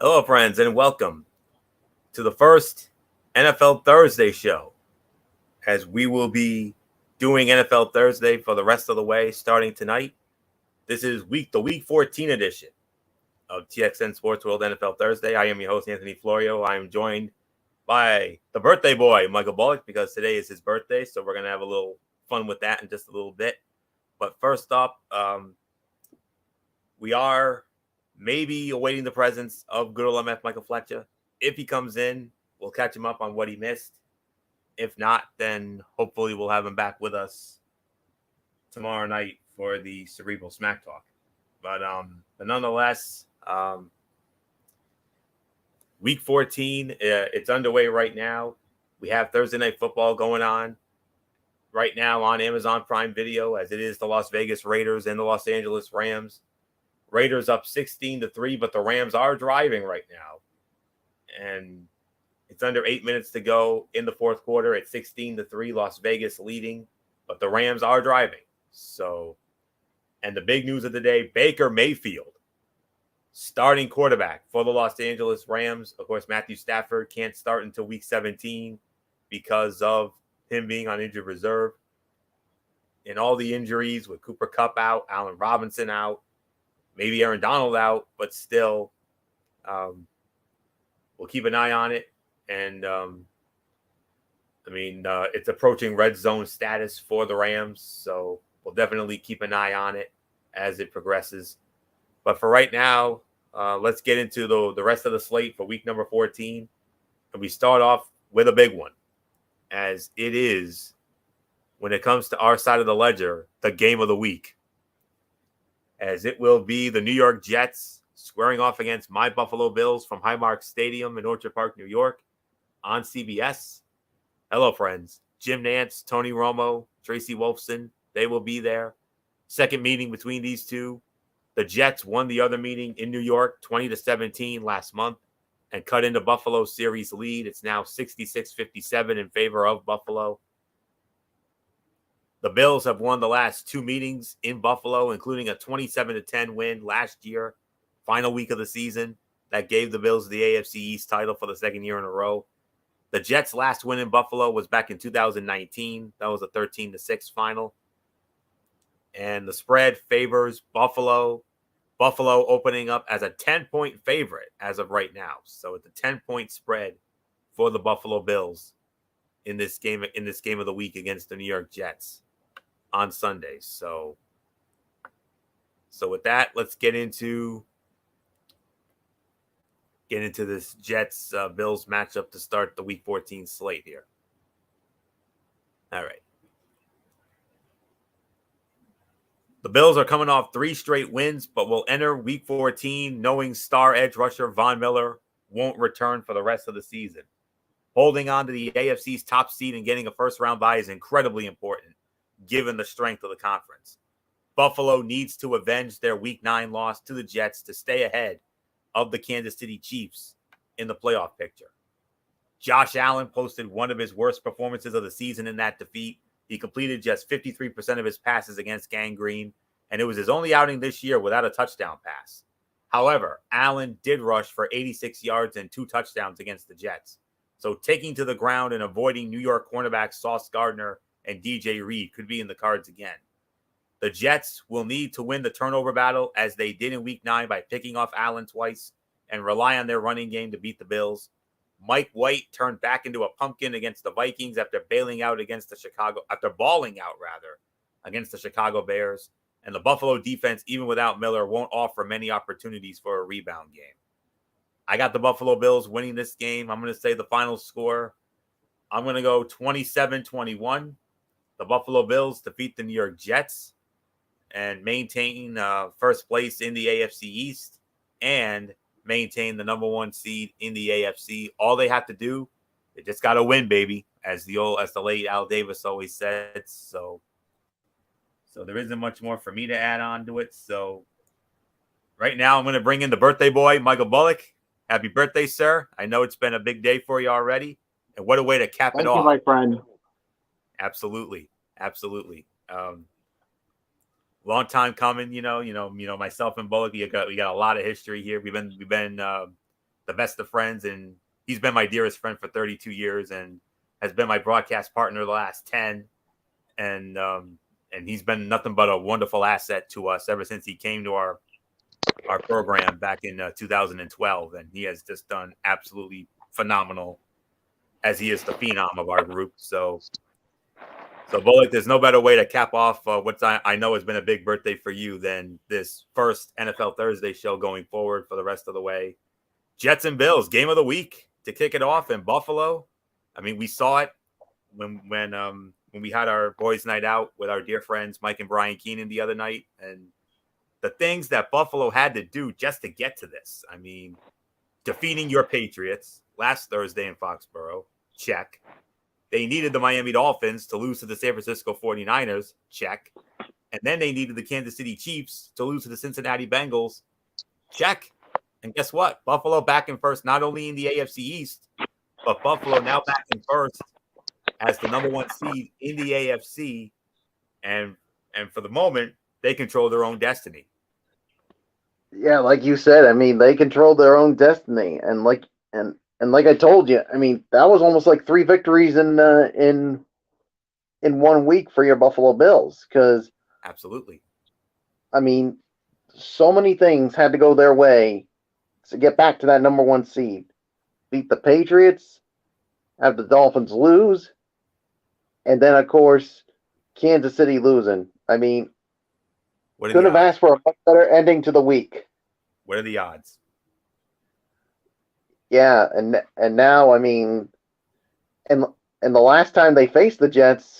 Hello, friends, and welcome to the first NFL Thursday show. As we will be doing NFL Thursday for the rest of the way, starting tonight. This is the Week 14 edition of TXN Sports World NFL Thursday. I am your host, Anthony Florio. I am joined by the birthday boy, Michael Bullock, because today is his birthday, so we're going to have a little fun with that in just a little bit. But first up, we are maybe awaiting the presence of good old MF Michael Fletcher. If he comes in, we'll catch him up on what he missed. If not, then hopefully we'll have him back with us tomorrow night for the Cerebral Smack Talk. But nonetheless, Week 14, it's underway right now. We have Thursday Night Football going on right now on Amazon Prime Video, as it is the Las Vegas Raiders and the Los Angeles Rams. Raiders up 16-3, but the Rams are driving right now. And it's under 8 minutes to go in the fourth quarter at 16-3, Las Vegas leading, but the Rams are driving. So, and the big news of the day, Baker Mayfield, starting quarterback for the Los Angeles Rams. Of course, Matthew Stafford can't start until week 17 because of him being on injured reserve. And all the injuries with Cooper Kupp out, Allen Robinson out, maybe Aaron Donald out, but still, we'll keep an eye on it. And, it's approaching red zone status for the Rams, so we'll definitely keep an eye on it as it progresses. But for right now, let's get into the rest of the slate for week number 14. And we start off with a big one, as it is, when it comes to our side of the ledger, the game of the week. As it will be the New York Jets squaring off against my Buffalo Bills from Highmark Stadium in Orchard Park, New York, on CBS. Hello, friends. Jim Nantz, Tony Romo, Tracy Wolfson, they will be there. Second meeting between these two. The Jets won the other meeting in New York 20-17 last month and cut into Buffalo's series lead. It's now 66-57 in favor of Buffalo. The Bills have won the last two meetings in Buffalo, including a 27-10 win last year, final week of the season, that gave the Bills the AFC East title for the second year in a row. The Jets' last win in Buffalo was back in 2019. That was a 13-6 final. And the spread favors Buffalo. Buffalo opening up as a 10-point favorite as of right now. So it's a 10-point spread for the Buffalo Bills in this game of the week against the New York Jets on Sunday. So with that, let's get into this Jets Bills matchup to start the week 14 slate here. All right. The Bills are coming off 3 straight wins, but will enter week 14 knowing star edge rusher Von Miller won't return for the rest of the season. Holding on to the AFC's top seed and getting a first-round bye is incredibly important, given the strength of the conference. Buffalo needs to avenge their Week 9 loss to the Jets to stay ahead of the Kansas City Chiefs in the playoff picture. Josh Allen posted one of his worst performances of the season in that defeat. He completed just 53% of his passes against Gang Green, and it was his only outing this year without a touchdown pass. However, Allen did rush for 86 yards and 2 touchdowns against the Jets. So taking to the ground and avoiding New York cornerbacks Sauce Gardner and DJ Reed could be in the cards again. The Jets will need to win the turnover battle, as they did in Week 9 by picking off Allen twice, and rely on their running game to beat the Bills. Mike White turned back into a pumpkin against the Vikings after balling out against the Chicago Bears. And the Buffalo defense, even without Miller, won't offer many opportunities for a rebound game. I got the Buffalo Bills winning this game. I'm going to say the final score. I'm going to go 27-21. The Buffalo Bills defeat the New York Jets and maintain first place in the AFC East and maintain the number 1 seed in the AFC. All they have to do, they just got to win, baby, as the late Al Davis always said. So there isn't much more for me to add on to it. So right now I'm going to bring in the birthday boy, Michael Bullock. Happy birthday, sir. I know it's been a big day for you already. And what a way to cap it off. Thank you, my friend. Absolutely. Long time coming, myself and Bullock, we got a lot of history here. We've been the best of friends, and he's been my dearest friend for 32 years and has been my broadcast partner the last 10. And he's been nothing but a wonderful asset to us ever since he came to our program back in 2012. And he has just done absolutely phenomenal, as he is the phenom of our group. So Bullock, there's no better way to cap off what I know has been a big birthday for you than this first NFL Thursday show going forward for the rest of the way. Jets and Bills, game of the week to kick it off in Buffalo. I mean, we saw it when we had our boys' night out with our dear friends Mike and Brian Keenan the other night, and the things that Buffalo had to do just to get to this. I mean, defeating your Patriots last Thursday in Foxborough, check. They needed the Miami Dolphins to lose to the San Francisco 49ers, check. And then they needed the Kansas City Chiefs to lose to the Cincinnati Bengals, check. And guess what? Buffalo back in first, not only in the AFC East, but Buffalo now back in first as the number one seed in the AFC. And for the moment, they control their own destiny. Yeah, like you said, I mean, they control their own destiny. And like I told you, I mean, that was almost like 3 victories in 1 week for your Buffalo Bills. Because absolutely, I mean, so many things had to go their way to get back to that number one seed. Beat the Patriots, have the Dolphins lose, and then of course Kansas City losing. I mean, couldn't have asked for a much better ending to the week. What are the odds? Yeah, and now, I mean, and the last time they faced the Jets,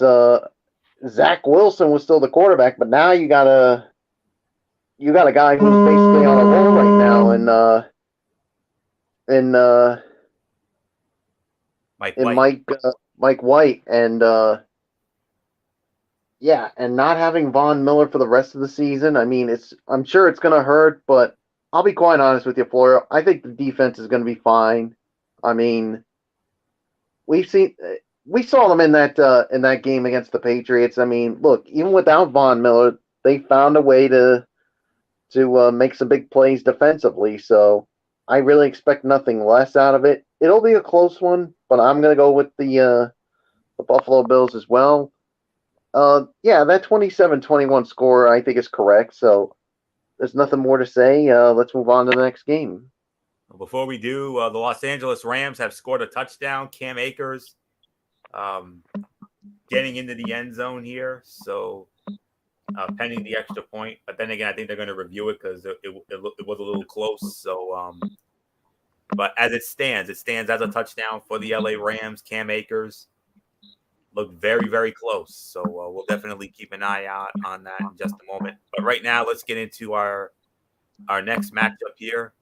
Zach Wilson was still the quarterback, but now you got a guy who's basically on a roll right now, Mike White, and yeah, and not having Von Miller for the rest of the season. I mean, I'm sure it's going to hurt, but I'll be quite honest with you, Florio. I think the defense is going to be fine. I mean, we saw them in that game against the Patriots. I mean, look, even without Von Miller, they found a way to make some big plays defensively. So I really expect nothing less out of it. It'll be a close one, but I'm going to go with the Buffalo Bills as well. Yeah, that 27-21 score I think is correct. So there's nothing more to say. Let's move on to the next game. Before we do, the Los Angeles Rams have scored a touchdown. Cam Akers getting into the end zone here. So pending the extra point. But then again, I think they're going to review it because it was a little close. So, but as it stands as a touchdown for the LA Rams. Cam Akers looked very, very close. So we'll definitely keep an eye out on that in just a moment. But right now, let's get into our next matchup here.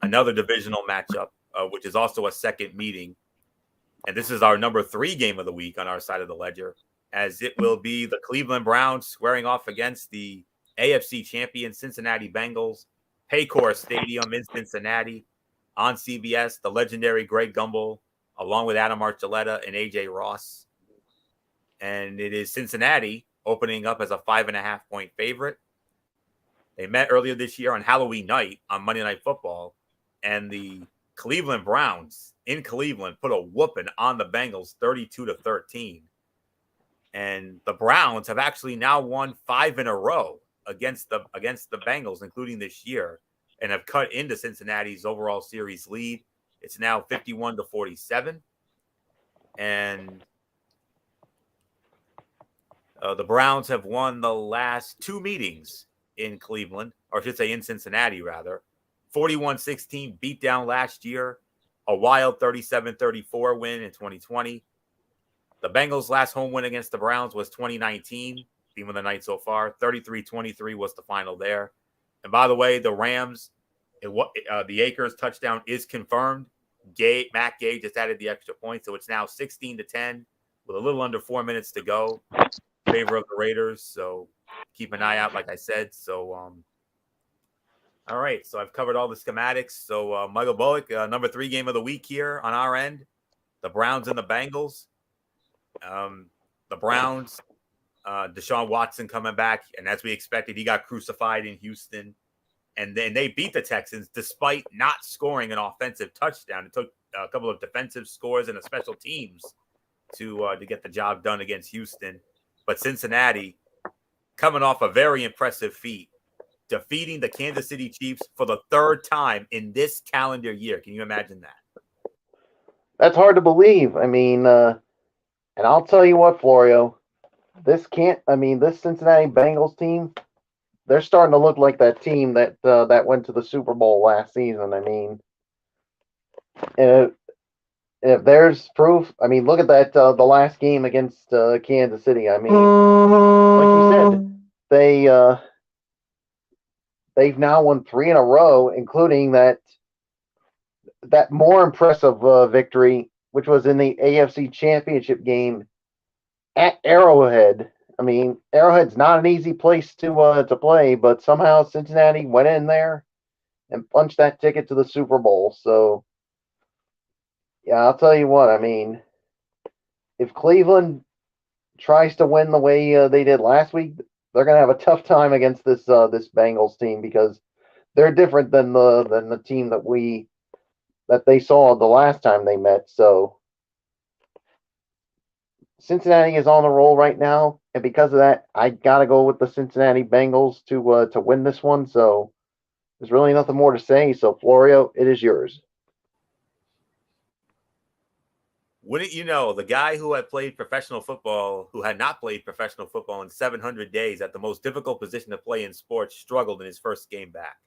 Another divisional matchup, which is also a second meeting. And this is our number 3 game of the week on our side of the ledger, as it will be the Cleveland Browns squaring off against the AFC champion Cincinnati Bengals. Paycor Stadium in Cincinnati. On CBS, the legendary Greg Gumbel, along with Adam Archuleta and AJ Ross. And it is Cincinnati opening up as a 5.5-point favorite. They met earlier this year on Halloween night on Monday Night Football, and the Cleveland Browns in Cleveland put a whooping on the Bengals 32-13. And the Browns have actually now won 5 in a row against the Bengals, including this year, and have cut into Cincinnati's overall series lead. It's now 51-47. And the Browns have won the last 2 meetings in Cleveland, or I should say in Cincinnati, rather. 41-16 beatdown last year, a wild 37-34 win in 2020. The Bengals' last home win against the Browns was 2019, team of the night so far. 33-23 was the final there. And by the way, the Rams, the Akers touchdown is confirmed. Matt Gay just added the extra point, so it's now 16-10 with a little under 4 minutes to go in favor of the Raiders. So keep an eye out, like I said. So, all right. So I've covered all the schematics. So Michael Bullock, number 3 game of the week here on our end. The Browns and the Bengals. The Browns, Deshaun Watson coming back, and as we expected, he got crucified in Houston. And then they beat the Texans despite not scoring an offensive touchdown. It took a couple of defensive scores and a special teams to get the job done against Houston. But Cincinnati, coming off a very impressive feat, defeating the Kansas City Chiefs for the third time in this calendar year. Can you imagine that? That's hard to believe. I mean, and I'll tell you what, Florio, this Cincinnati Bengals team, they're starting to look like that team that went to the Super Bowl last season. I mean, if, if there's proof, I mean, look at that the last game against Kansas City. I mean, like you said, they've now won 3 in a row, including that more impressive victory, which was in the AFC Championship game at Arrowhead. I mean, Arrowhead's not an easy place to play, but somehow Cincinnati went in there and punched that ticket to the Super Bowl. So, yeah, I'll tell you what. I mean, if Cleveland tries to win the way they did last week, they're going to have a tough time against this Bengals team because they're different than the team that they saw the last time they met. So Cincinnati is on the roll right now, and because of that, I gotta go with the Cincinnati Bengals to win this one. So there's really nothing more to say. So Florio, it is yours. Wouldn't you know, the guy who had not played professional football in 700 days at the most difficult position to play in sports, struggled in his first game back.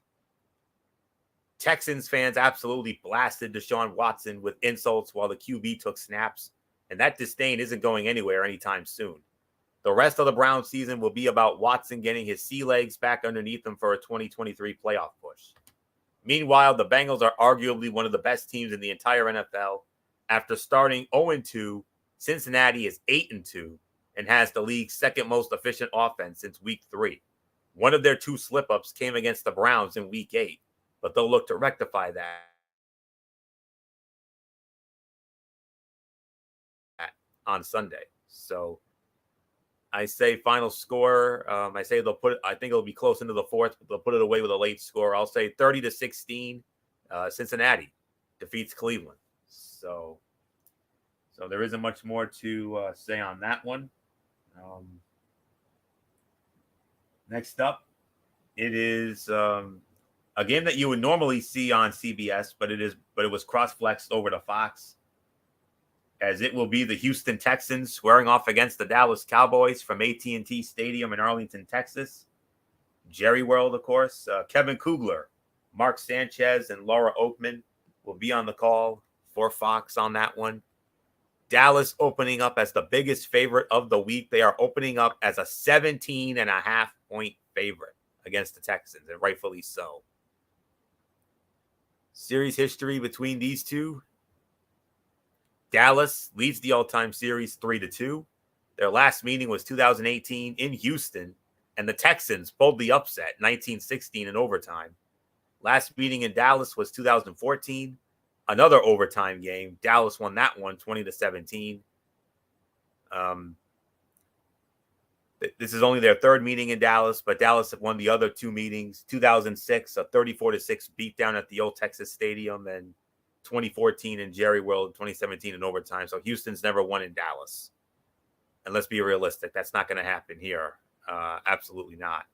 Texans fans absolutely blasted Deshaun Watson with insults while the QB took snaps, and that disdain isn't going anywhere anytime soon. The rest of the Browns season will be about Watson getting his sea legs back underneath him for a 2023 playoff push. Meanwhile, the Bengals are arguably one of the best teams in the entire NFL. After starting 0-2, Cincinnati is 8-2 and has the league's second most efficient offense since week 3. One of their 2 slip-ups came against the Browns in week 8, but they'll look to rectify that on Sunday. So I say final score. I say I think it'll be close into the 4th, but they'll put it away with a late score. I'll say 30-16. Cincinnati defeats Cleveland. So there isn't much more to say on that one. Next up, it is a game that you would normally see on CBS, but it was cross-flexed over to Fox, as it will be the Houston Texans squaring off against the Dallas Cowboys from AT&T Stadium in Arlington, Texas. Jerry World, of course. Kevin Kugler, Mark Sanchez, and Laura Oakman will be on the call for Fox on that one. Dallas opening up as the biggest favorite of the week. They are opening up as a 17.5-point favorite against the Texans, and rightfully so. Series history between these two. Dallas leads the all-time series 3-2. Their last meeting was 2018 in Houston, and the Texans pulled the upset 19-16 in overtime. Last meeting in Dallas was 2014. Another overtime game. Dallas won that one 20-17. This is only their 3rd meeting in Dallas, but Dallas have won the other 2 meetings. 2006, a 34-6 beatdown at the old Texas Stadium, and 2014 in Jerry World, 2017 in overtime. So Houston's never won in Dallas. And let's be realistic, that's not going to happen here. Absolutely not.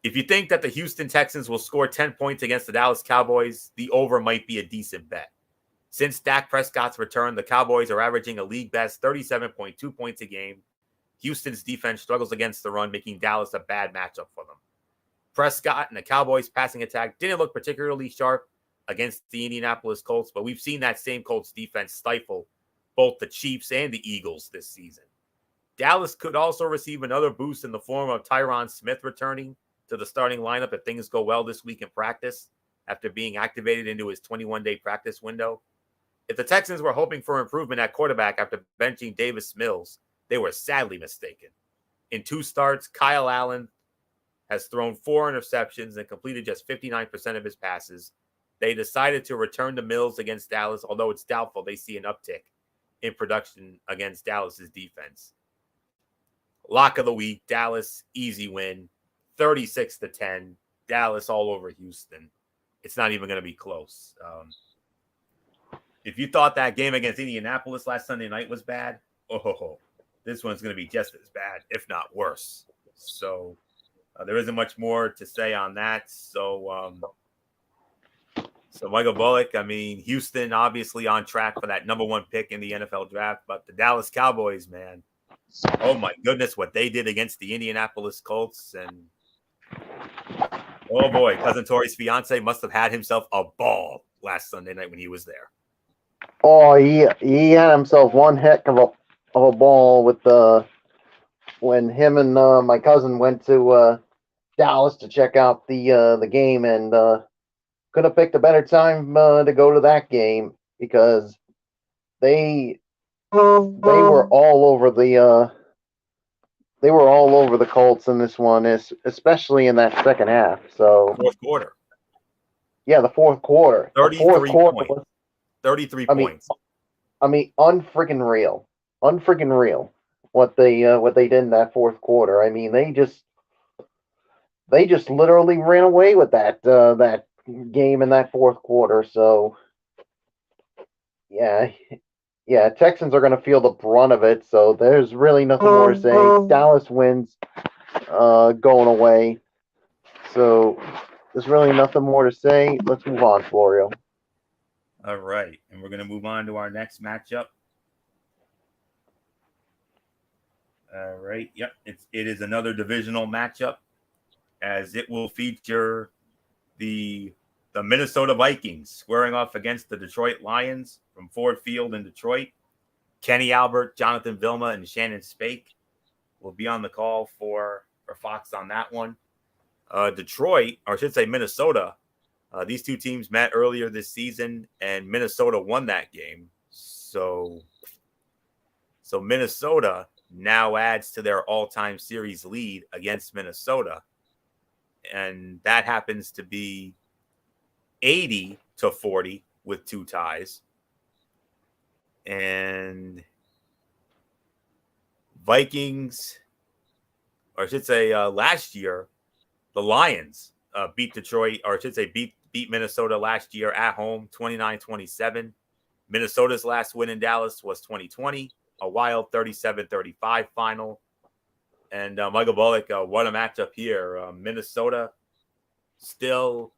If you think that the Houston Texans will score 10 points against the Dallas Cowboys, the over might be a decent bet. Since Dak Prescott's return, the Cowboys are averaging a league-best 37.2 points a game. Houston's defense struggles against the run, making Dallas a bad matchup for them. Prescott and the Cowboys' passing attack didn't look particularly sharp against the Indianapolis Colts, but we've seen that same Colts defense stifle both the Chiefs and the Eagles this season. Dallas could also receive another boost in the form of Tyron Smith returning to the starting lineup if things go well this week in practice after being activated into his 21-day practice window. If the Texans were hoping for improvement at quarterback after benching Davis Mills, they were sadly mistaken. In 2 starts, Kyle Allen has thrown 4 interceptions and completed just 59% of his passes. They decided to return to Mills against Dallas, although it's doubtful they see an uptick in production against Dallas's defense. Lock of the week, Dallas, easy win. 36-10. Dallas all over Houston. It's not even going to be close. If you thought that game against Indianapolis last Sunday night was bad, this one's going to be just as bad, if not worse. So there isn't much more to say on that. So Michael Bullock, I mean, Houston obviously on track for that number 1 pick in the NFL draft, but the Dallas Cowboys, man, oh my goodness, what they did against the Indianapolis Colts. And oh boy, Cousin Tori's fiance must have had himself a ball last Sunday night when he was there. Oh, he had himself one heck of a ball with when him and my cousin went to Dallas to check out the game, and could have picked a better time to go to that game because they were all over the Colts in this one, especially in that second half. So fourth quarter. Yeah, the fourth quarter. 33 points. 33 points. I mean, unfreaking real. Unfreaking real. What they did in that fourth quarter. I mean, they just literally ran away with that game in that fourth quarter. So yeah, Texans are going to feel the brunt of it. So there's really nothing more to say. Dallas wins, going away. So there's really nothing more to say. Let's move on, Florio. All right, and we're going to move on to our next matchup. All right, yep, it is another divisional matchup, as it will feature the Minnesota Vikings squaring off against the Detroit Lions from Ford Field in Detroit. Kenny Albert, Jonathan Vilma, and Shannon Spake will be on the call for Fox on that one. Detroit, or I should say Minnesota, these two teams met earlier this season, and Minnesota won that game. So Minnesota now adds to their all-time series lead against Minnesota, and that happens to be 80-40 with 2 ties. And Vikings, or I should say last year, the Lions beat Detroit, or I should say beat Minnesota last year at home, 29-27. Minnesota's last win in Dallas was 2020, a wild 37-35 final. And Michael Bullock, what a matchup here. Minnesota still,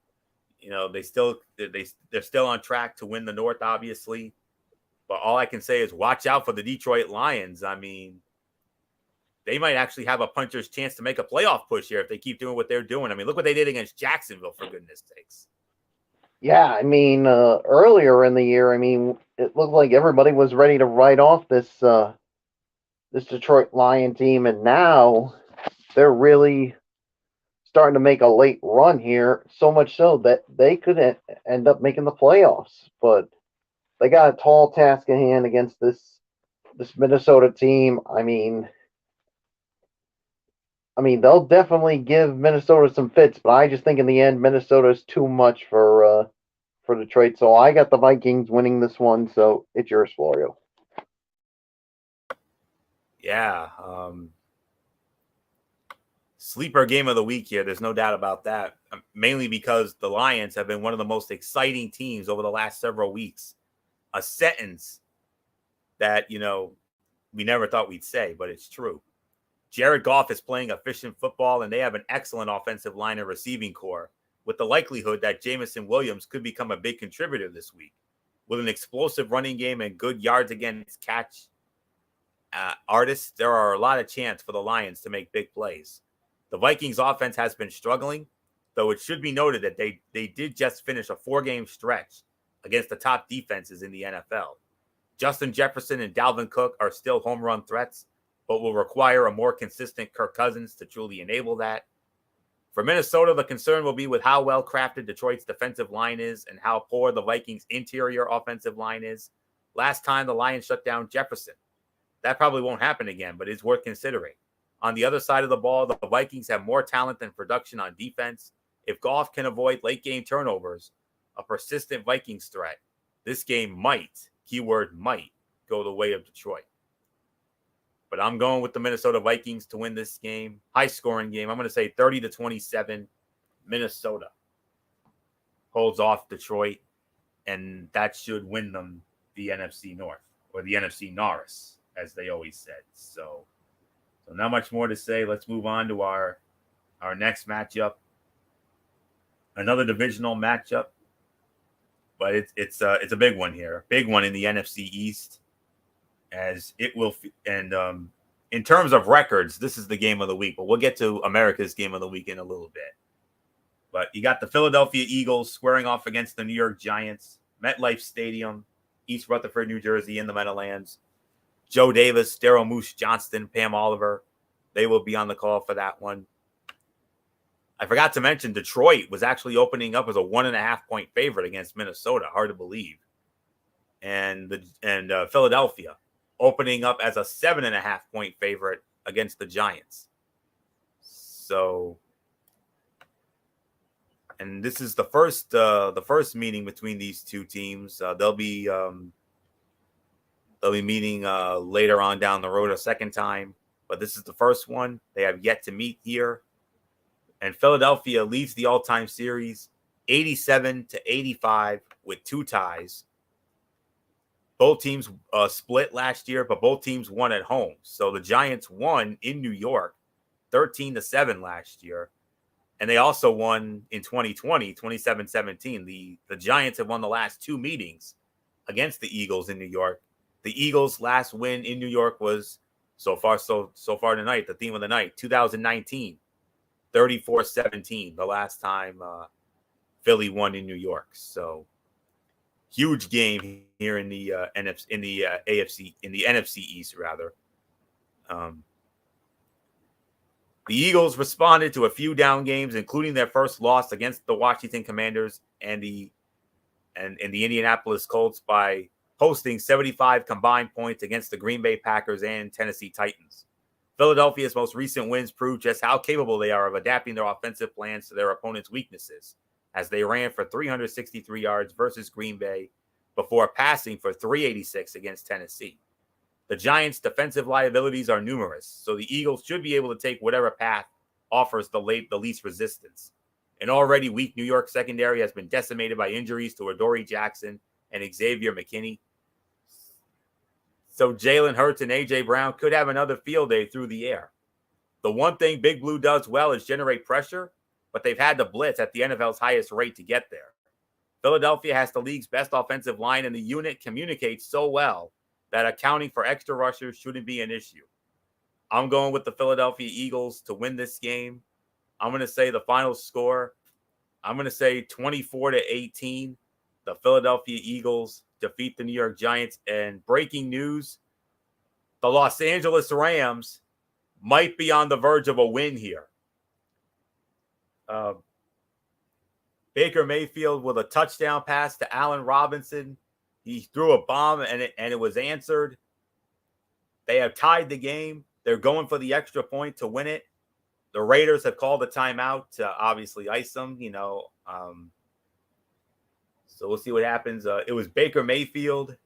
they're still on track to win the North, obviously. But all I can say is watch out for the Detroit Lions. I mean, they might actually have a puncher's chance to make a playoff push here if they keep doing what they're doing. I mean, look what they did against Jacksonville, for goodness sakes. Yeah, I mean, earlier in the year, I mean, it looked like everybody was ready to write off this Detroit Lion team, and now they're really starting to make a late run here, so much so that they could end up making the playoffs. But they got a tall task at hand against this Minnesota team. I mean, they'll definitely give Minnesota some fits, but I just think in the end, Minnesota is too much for Detroit. So I got the Vikings winning this one. So it's yours, Florio. Yeah. Sleeper game of the week here. There's no doubt about that. Mainly because the Lions have been one of the most exciting teams over the last several weeks. A sentence that, we never thought we'd say, but it's true. Jared Goff is playing efficient football, and they have an excellent offensive line and receiving core, with the likelihood that Jamison Williams could become a big contributor this week. With an explosive running game and good yards against catch artists, there are a lot of chance for the Lions to make big plays. The Vikings offense has been struggling, though it should be noted that they did just finish a 4-game stretch against the top defenses in the NFL. Justin Jefferson and Dalvin Cook are still home run threats, but will require a more consistent Kirk Cousins to truly enable that. For Minnesota, the concern will be with how well crafted Detroit's defensive line is and how poor the Vikings' interior offensive line is. Last time the Lions shut down Jefferson. That probably won't happen again, but it's worth considering. On the other side of the ball, the Vikings have more talent than production on defense. If Goff can avoid late-game turnovers, a persistent Vikings threat, this game might, keyword might, go the way of Detroit. but I'm going with the Minnesota Vikings to win this game. High scoring game. I'm going to say 30-27. Minnesota holds off Detroit, and that should win them the NFC North, or the NFC Norris, as they always said. So not much more to say. Let's move on to our next matchup. Another divisional matchup, but it's a big one here. Big one in the NFC East, as it will. And in terms of records, this is the game of the week. But we'll get to America's game of the week in a little bit. But you got the Philadelphia Eagles squaring off against the New York Giants, MetLife Stadium, East Rutherford, New Jersey, in the Meadowlands. Joe Davis, Daryl Moose Johnston, Pam Oliver, they will be on the call for that one. I forgot to mention Detroit was actually opening up as a 1.5-point favorite against Minnesota. Hard to believe. And Philadelphia opening up as a 7.5-point favorite against the Giants. So, and this is the first meeting between these two teams. They'll be meeting later on down the road a second time, but this is the first one. They have yet to meet here. And Philadelphia leads the all-time series 87-85 with 2 ties. Both teams split last year, but both teams won at home. So the Giants won in New York 13-7 last year. And they also won in 2020, 27-17. The Giants have won the last 2 meetings against the Eagles in New York. The Eagles' last win in New York was so far tonight, the theme of the night, 2019. 34-17, the last time Philly won in New York. So huge game here in the NFC East rather. The Eagles responded to a few down games, including their first loss against the Washington Commanders and the Indianapolis Colts by posting 75 combined points against the Green Bay Packers and Tennessee Titans. Philadelphia's most recent wins prove just how capable they are of adapting their offensive plans to their opponent's weaknesses, as they ran for 363 yards versus Green Bay before passing for 386 against Tennessee. The Giants' defensive liabilities are numerous, so the Eagles should be able to take whatever path offers the least resistance. An already weak New York secondary has been decimated by injuries to Adoree Jackson and Xavier McKinney. So Jalen Hurts and A.J. Brown could have another field day through the air. The one thing Big Blue does well is generate pressure, but they've had to blitz at the NFL's highest rate to get there. Philadelphia has the league's best offensive line, and the unit communicates so well that accounting for extra rushers shouldn't be an issue. I'm going with the Philadelphia Eagles to win this game. I'm going to say the final score. I'm going to say 24-18. The Philadelphia Eagles defeat the New York Giants. And breaking news, the Los Angeles Rams might be on the verge of a win here. Baker Mayfield with a touchdown pass to Allen Robinson. He threw a bomb and it was answered. They have tied the game. They're going for the extra point to win it. The Raiders have called a timeout to obviously ice them, so we'll see what happens. It was Baker Mayfield.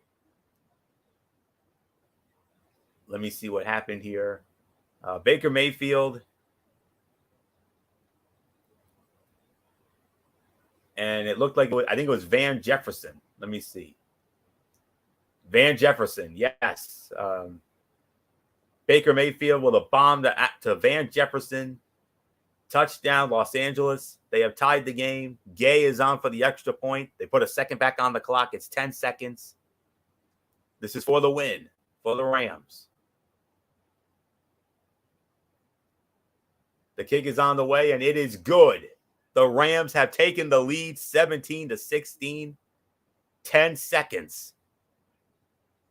Let me see what happened here. Baker Mayfield. And it looked like I think it was Van Jefferson. Let me see. Van Jefferson, yes. Baker Mayfield with a bomb to Van Jefferson. Touchdown, Los Angeles. They have tied the game. Gay is on for the extra point. They put a second back on the clock. It's 10 seconds. This is for the win for the Rams. The kick is on the way, and it is good. The Rams have taken the lead 17-16. 10 seconds.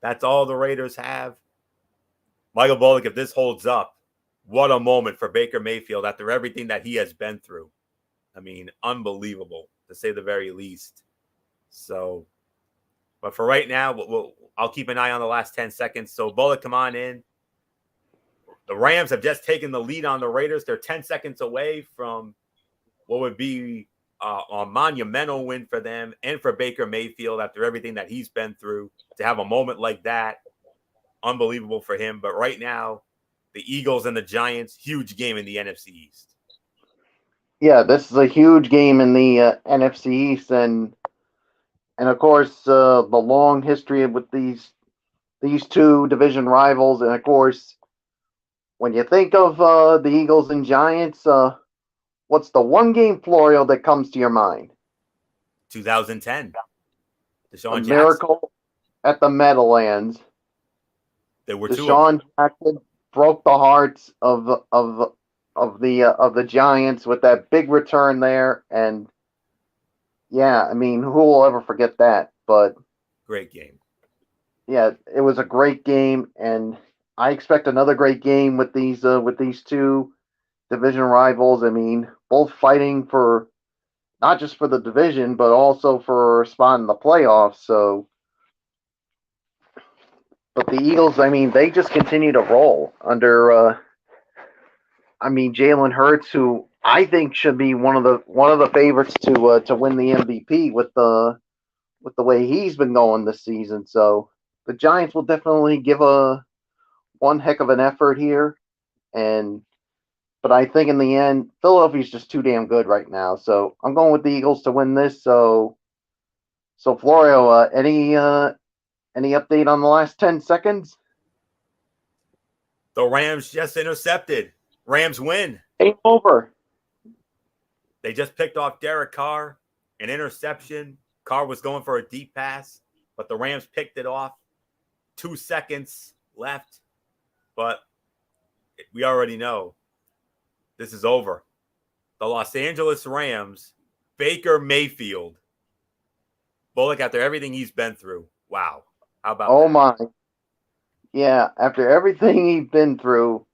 That's all the Raiders have. Michael Bullock, if this holds up, what a moment for Baker Mayfield after everything that he has been through. I mean, unbelievable, to say the very least. So, but for right now, I'll keep an eye on the last 10 seconds. So, Bullock, come on in. The Rams have just taken the lead on the Raiders. They're 10 seconds away from what would be a monumental win for them and for Baker Mayfield after everything that he's been through. To have a moment like that, unbelievable for him. But right now, the Eagles and the Giants. Huge game in the NFC East. Yeah, this is a huge game in the NFC East, and of course the long history with these two division rivals, and of course when you think of the Eagles and Giants, what's the one game, Florio, that comes to your mind? 2010. A Deshaun Jackson. miracle at the Meadowlands. There were two of them. Deshaun Jackson broke the hearts of the Giants with that big return there, and yeah, I mean, who will ever forget that? But Great game. yeah, it was a great game, and I expect another great game with these two division rivals. I mean, both fighting for not just for the division, but also for a spot in the playoffs. So, but the Eagles, I mean, they just continue to roll under. I mean, Jalen Hurts, who I think should be one of the favorites to win the MVP with the way he's been going this season. So the Giants will definitely give a one heck of an effort here, and but I think in the end, Philadelphia's just too damn good right now. So I'm going with the Eagles to win this. So Florio, any update on the last 10 seconds? The Rams just intercepted. Rams win. Game over. They just picked off Derek Carr, an interception. Carr was going for a deep pass, but the Rams picked it off. 2 seconds left, but we already know this is over. The Los Angeles Rams, Baker Mayfield. Bullock, after everything he's been through, wow. How about Oh that? my. Yeah, after everything he's been through,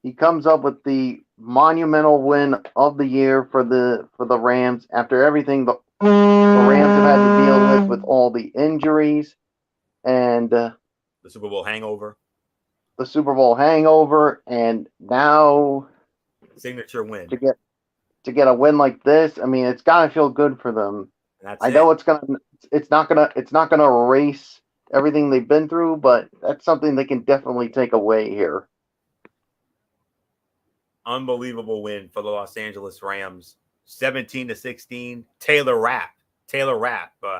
he comes up with the monumental win of the year for the Rams. After everything the Rams have had to deal with all the injuries and The Super Bowl hangover. the Super Bowl hangover, and now Signature win. to get a win like this, I mean, it's gotta feel good for them. That's I know it. it's not gonna erase everything they've been through, but that's something they can definitely take away here. Unbelievable win for the Los Angeles Rams. 17-16. Taylor Rapp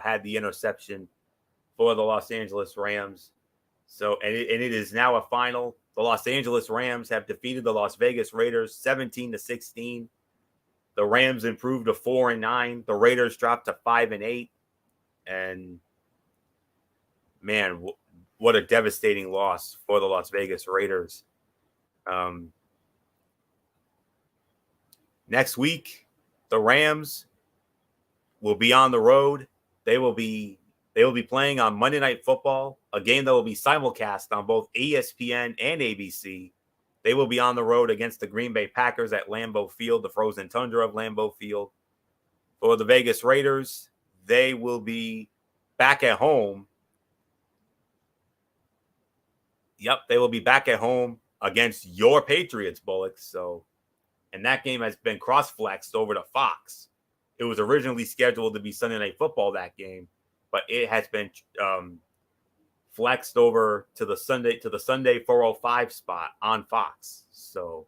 had the interception for the Los Angeles Rams. So, and it is now a final. The Los Angeles Rams have defeated the Las Vegas Raiders 17-16. The Rams improved to 4-9. The Raiders dropped to 5-8. And man, what a devastating loss for the Las Vegas Raiders. Next week, the Rams will be on the road. They will be playing on Monday Night Football, a game that will be simulcast on both ESPN and ABC. They will be on the road against the Green Bay Packers at Lambeau Field, the frozen tundra of Lambeau Field. For the Vegas Raiders, they will be back at home. Yep, they will be back at home against your Patriots, Bullock. So, and that game has been cross-flexed over to Fox. It was originally scheduled to be Sunday Night Football, that game, but it has been flexed over to the Sunday 405 spot on Fox. So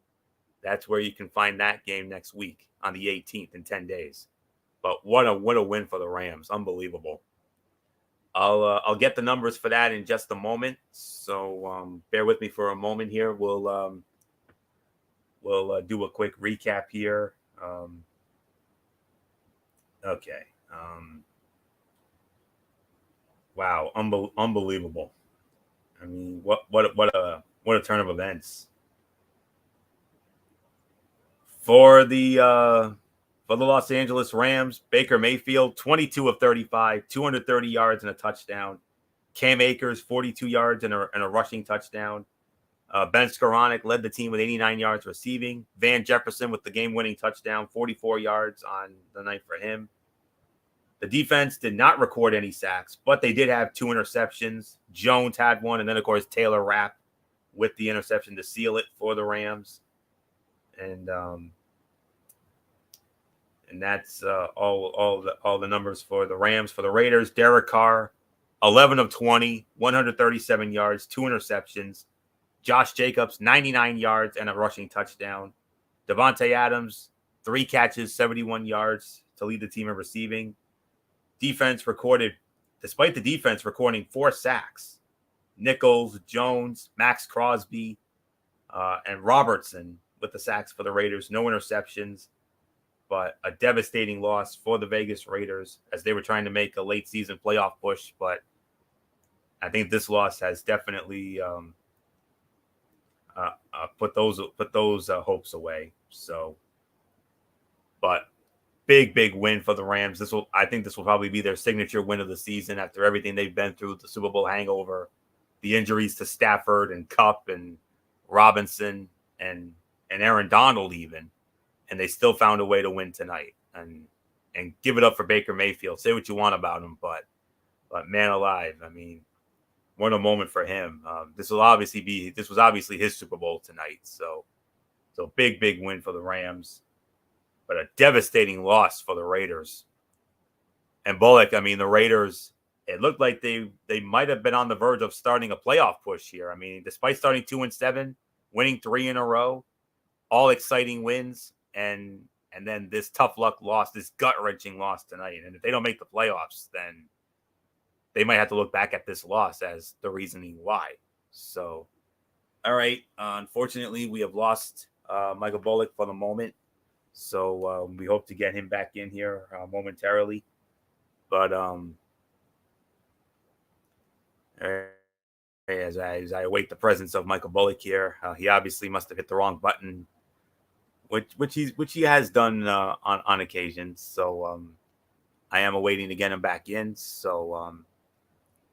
that's where you can find that game next week on the 18th in 10 days. But what a win for the Rams. Unbelievable. I'll get the numbers for that in just a moment. So bear with me for a moment here. We'll do a quick recap here. Okay. Wow, unbelievable. I mean, what a turn of events for the Los Angeles Rams. Baker Mayfield, 22 of 35, 230 yards and a touchdown. Cam Akers, 42 yards and a rushing touchdown. Ben Skoranek led the team with 89 yards receiving. Van Jefferson with the game-winning touchdown, 44 yards on the night for him. The defense did not record any sacks, but they did have 2 interceptions. Jones had one, and then, of course, Taylor Rapp with the interception to seal it for the Rams. And that's all the numbers for the Rams. For the Raiders, Derek Carr, 11 of 20, 137 yards, 2 interceptions. Josh Jacobs, 99 yards and a rushing touchdown. Devontae Adams, 3 catches, 71 yards to lead the team in receiving. Despite the defense recording 4 sacks, Nichols, Jones, Max Crosby, and Robertson with the sacks for the Raiders. No interceptions, but a devastating loss for the Vegas Raiders as they were trying to make a late season playoff push. But I think this loss has definitely put those hopes away. So, but big win for the Rams. I think this will probably be their signature win of the season after everything they've been through, the Super Bowl hangover, the injuries to Stafford and Kupp and Robinson and Aaron Donald even, and they still found a way to win tonight. And give it up for Baker Mayfield. Say what you want about him, but man alive, I mean, what a moment for him. This was obviously his Super Bowl tonight. So big win for the Rams, but a devastating loss for the Raiders. And Bullock, I mean, the Raiders, it looked like they might have been on the verge of starting a playoff push here. I mean, despite starting 2-7, winning 3 in a row, all exciting wins, and then this tough luck loss, this gut-wrenching loss tonight. And if they don't make the playoffs, then they might have to look back at this loss as the reasoning why. So, all right. Unfortunately, we have lost Michael Bullock for the moment. So we hope to get him back in here momentarily. But as I await the presence of Michael Bullock here, he obviously must have hit the wrong button, which he has done on occasion. So I am awaiting to get him back in. So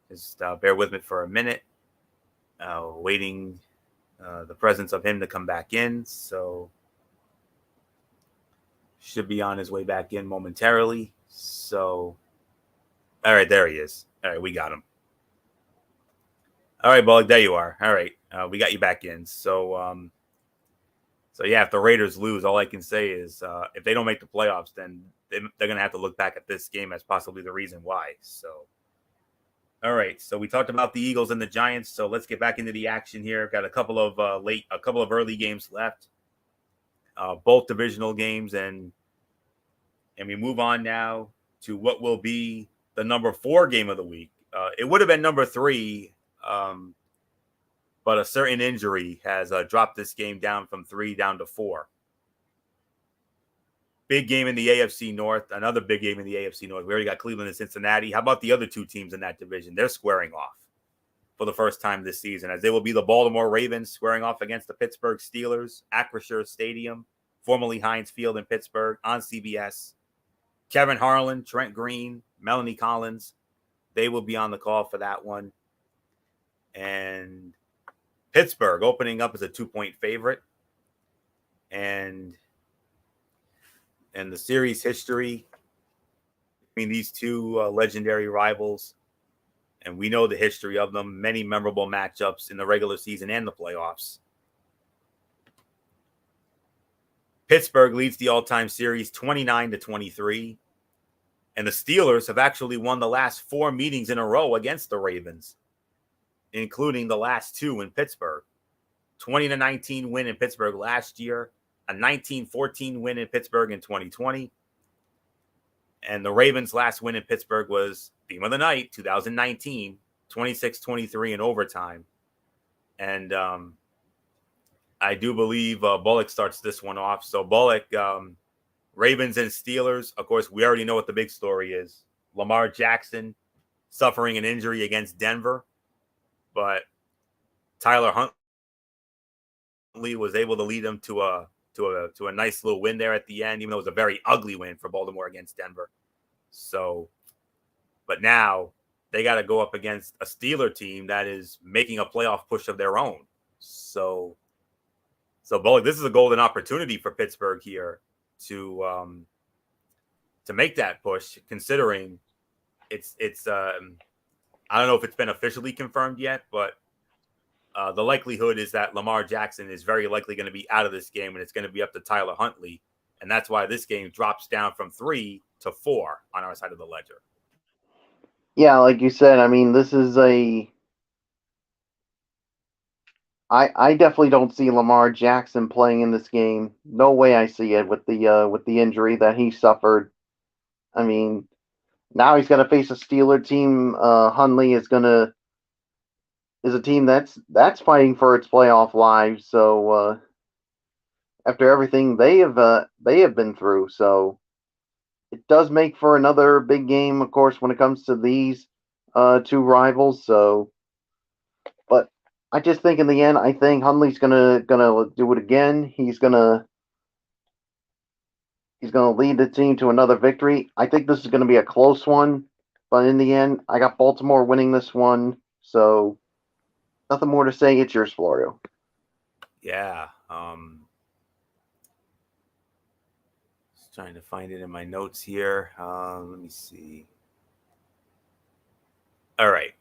just bear with me for a minute, waiting the presence of him to come back in. So should be on his way back in momentarily. So, all right, there he is. All right, we got him. All right, Bullock, there you are. All right, we got you back in. So yeah, if the Raiders lose, all I can say is if they don't make the playoffs, then they're going to have to look back at this game as possibly the reason why. So, all right, so we talked about the Eagles and the Giants. So let's get back into the action here. Got a couple of early games left, both divisional games, and we move on now to what will be the number 4 game of the week. It would have been number 3. But a certain injury has dropped this game down from 3 down to 4. Big game in the AFC North. Another big game in the AFC North. We already got Cleveland and Cincinnati. How about the other 2 teams in that division? They're squaring off for the first time this season, as they will be the Baltimore Ravens squaring off against the Pittsburgh Steelers, Acrisure Stadium, formerly Heinz Field in Pittsburgh, on CBS. Kevin Harlan, Trent Green, Melanie Collins, they will be on the call for that one. And Pittsburgh opening up as a 2-point favorite. And the series history between these 2 legendary rivals, and we know the history of them, many memorable matchups in the regular season and the playoffs. Pittsburgh leads the all-time series 29-23, and the Steelers have actually won the last 4 meetings in a row against the Ravens, including the last 2 in Pittsburgh. 20-19 win in Pittsburgh last year, a 19-14 win in Pittsburgh in 2020. And the Ravens' last win in Pittsburgh was theme of the night, 2019, 26-23 in overtime. And I do believe Bullock starts this one off. So Bullock, Ravens and Steelers, of course, we already know what the big story is. Lamar Jackson suffering an injury against Denver, but Tyler Huntley was able to lead them to a nice little win there at the end, even though it was a very ugly win for Baltimore against Denver. So, but now they got to go up against a Steeler team that is making a playoff push of their own. So Bullock, this is a golden opportunity for Pittsburgh here to make that push, considering it's I don't know if it's been officially confirmed yet, but the likelihood is that Lamar Jackson is very likely going to be out of this game, and it's going to be up to Tyler Huntley. And that's why this game drops down from 3 to 4 on our side of the ledger. Yeah, like you said, I mean, this is a I definitely don't see Lamar Jackson playing in this game. No way I see it with the injury that he suffered. I mean, now he's got to face a Steeler team. Hundley is a team that's fighting for its playoff lives. So after everything they have been through, so it does make for another big game, of course, when it comes to these two rivals. So, but I just think in the end, I think Hundley's gonna do it again. He's gonna lead the team to another victory. I think this is gonna be a close one, but in the end, I got Baltimore winning this one. So nothing more to say. It's yours, Florio. Yeah. Just trying to find it in my notes here. Let me see. All right.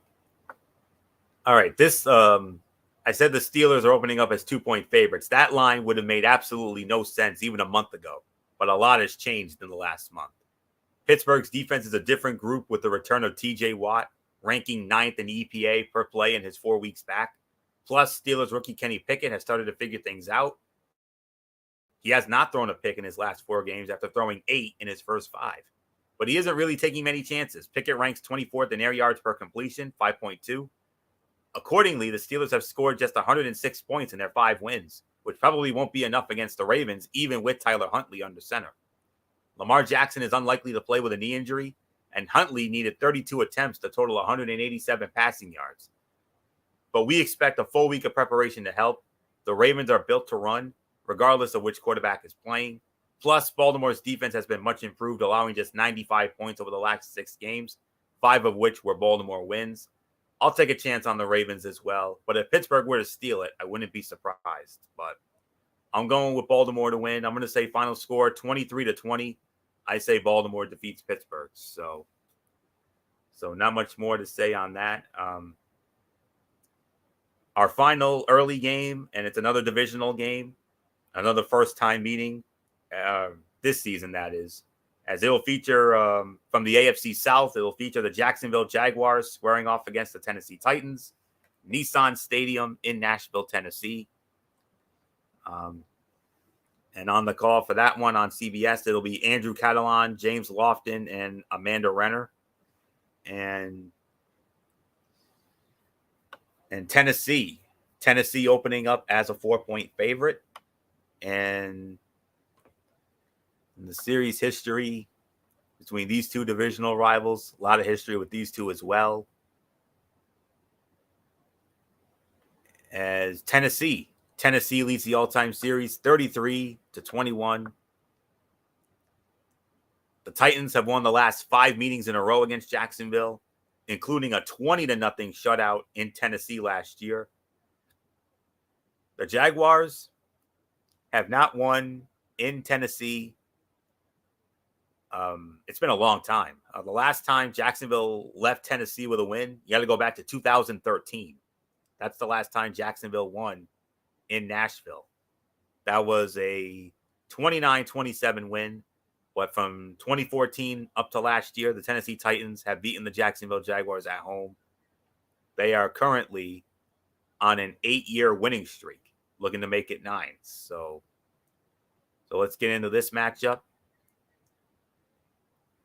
All right. This I said the Steelers are opening up as 2-point favorites. That line would have made absolutely no sense even a month ago, but a lot has changed in the last month. Pittsburgh's defense is a different group with the return of TJ Watt, ranking 9th in EPA per play in his 4 weeks back. Plus, Steelers rookie Kenny Pickett has started to figure things out. He has not thrown a pick in his last 4 games after throwing 8 in his first 5. But he isn't really taking many chances. Pickett ranks 24th in air yards per completion, 5.2. Accordingly, the Steelers have scored just 106 points in their 5 wins, which probably won't be enough against the Ravens, even with Tyler Huntley under center. Lamar Jackson is unlikely to play with a knee injury, and Huntley needed 32 attempts to total 187 passing yards. But we expect a full week of preparation to help. The Ravens are built to run, regardless of which quarterback is playing. Plus, Baltimore's defense has been much improved, allowing just 95 points over the last 6 games, 5 of which were Baltimore wins. I'll take a chance on the Ravens as well. But if Pittsburgh were to steal it, I wouldn't be surprised. But I'm going with Baltimore to win. I'm going to say final score 23-20. I say Baltimore defeats Pittsburgh. So not much more to say on that. Our final early game, and it's another divisional game, another first-time meeting this season, that is, as it will feature from the AFC South. It will feature the Jacksonville Jaguars squaring off against the Tennessee Titans, Nissan Stadium in Nashville, Tennessee. And on the call for that one on CBS, it'll be Andrew Catalan, James Lofton, and Amanda Renner. And Tennessee opening up as a 4-point favorite. And in the series history between these two divisional rivals, a lot of history with these two as well. As Tennessee leads the all-time series 33-21. The Titans have won the last 5 meetings in a row against Jacksonville, including a 20-0 shutout in Tennessee last year. The Jaguars have not won in Tennessee. It's been a long time. The last time Jacksonville left Tennessee with a win, you got to go back to 2013. That's the last time Jacksonville won in Nashville. That was a 29-27 win. But from 2014 up to last year, the Tennessee Titans have beaten the Jacksonville Jaguars at home. They are currently on an 8-year winning streak, looking to make it 9. So let's get into this matchup.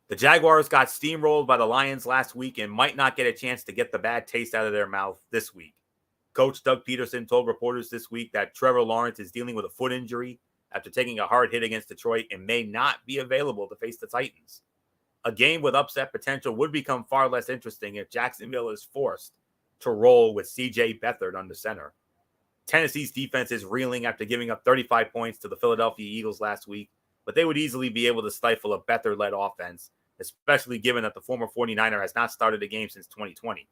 The Jaguars got steamrolled by the Lions last week and might not get a chance to get the bad taste out of their mouth this week. Coach Doug Peterson told reporters this week that Trevor Lawrence is dealing with a foot injury after taking a hard hit against Detroit and may not be available to face the Titans. A game with upset potential would become far less interesting if Jacksonville is forced to roll with C.J. Beathard under center. Tennessee's defense is reeling after giving up 35 points to the Philadelphia Eagles last week, but they would easily be able to stifle a Beathard-led offense, especially given that the former 49er has not started a game since 2020.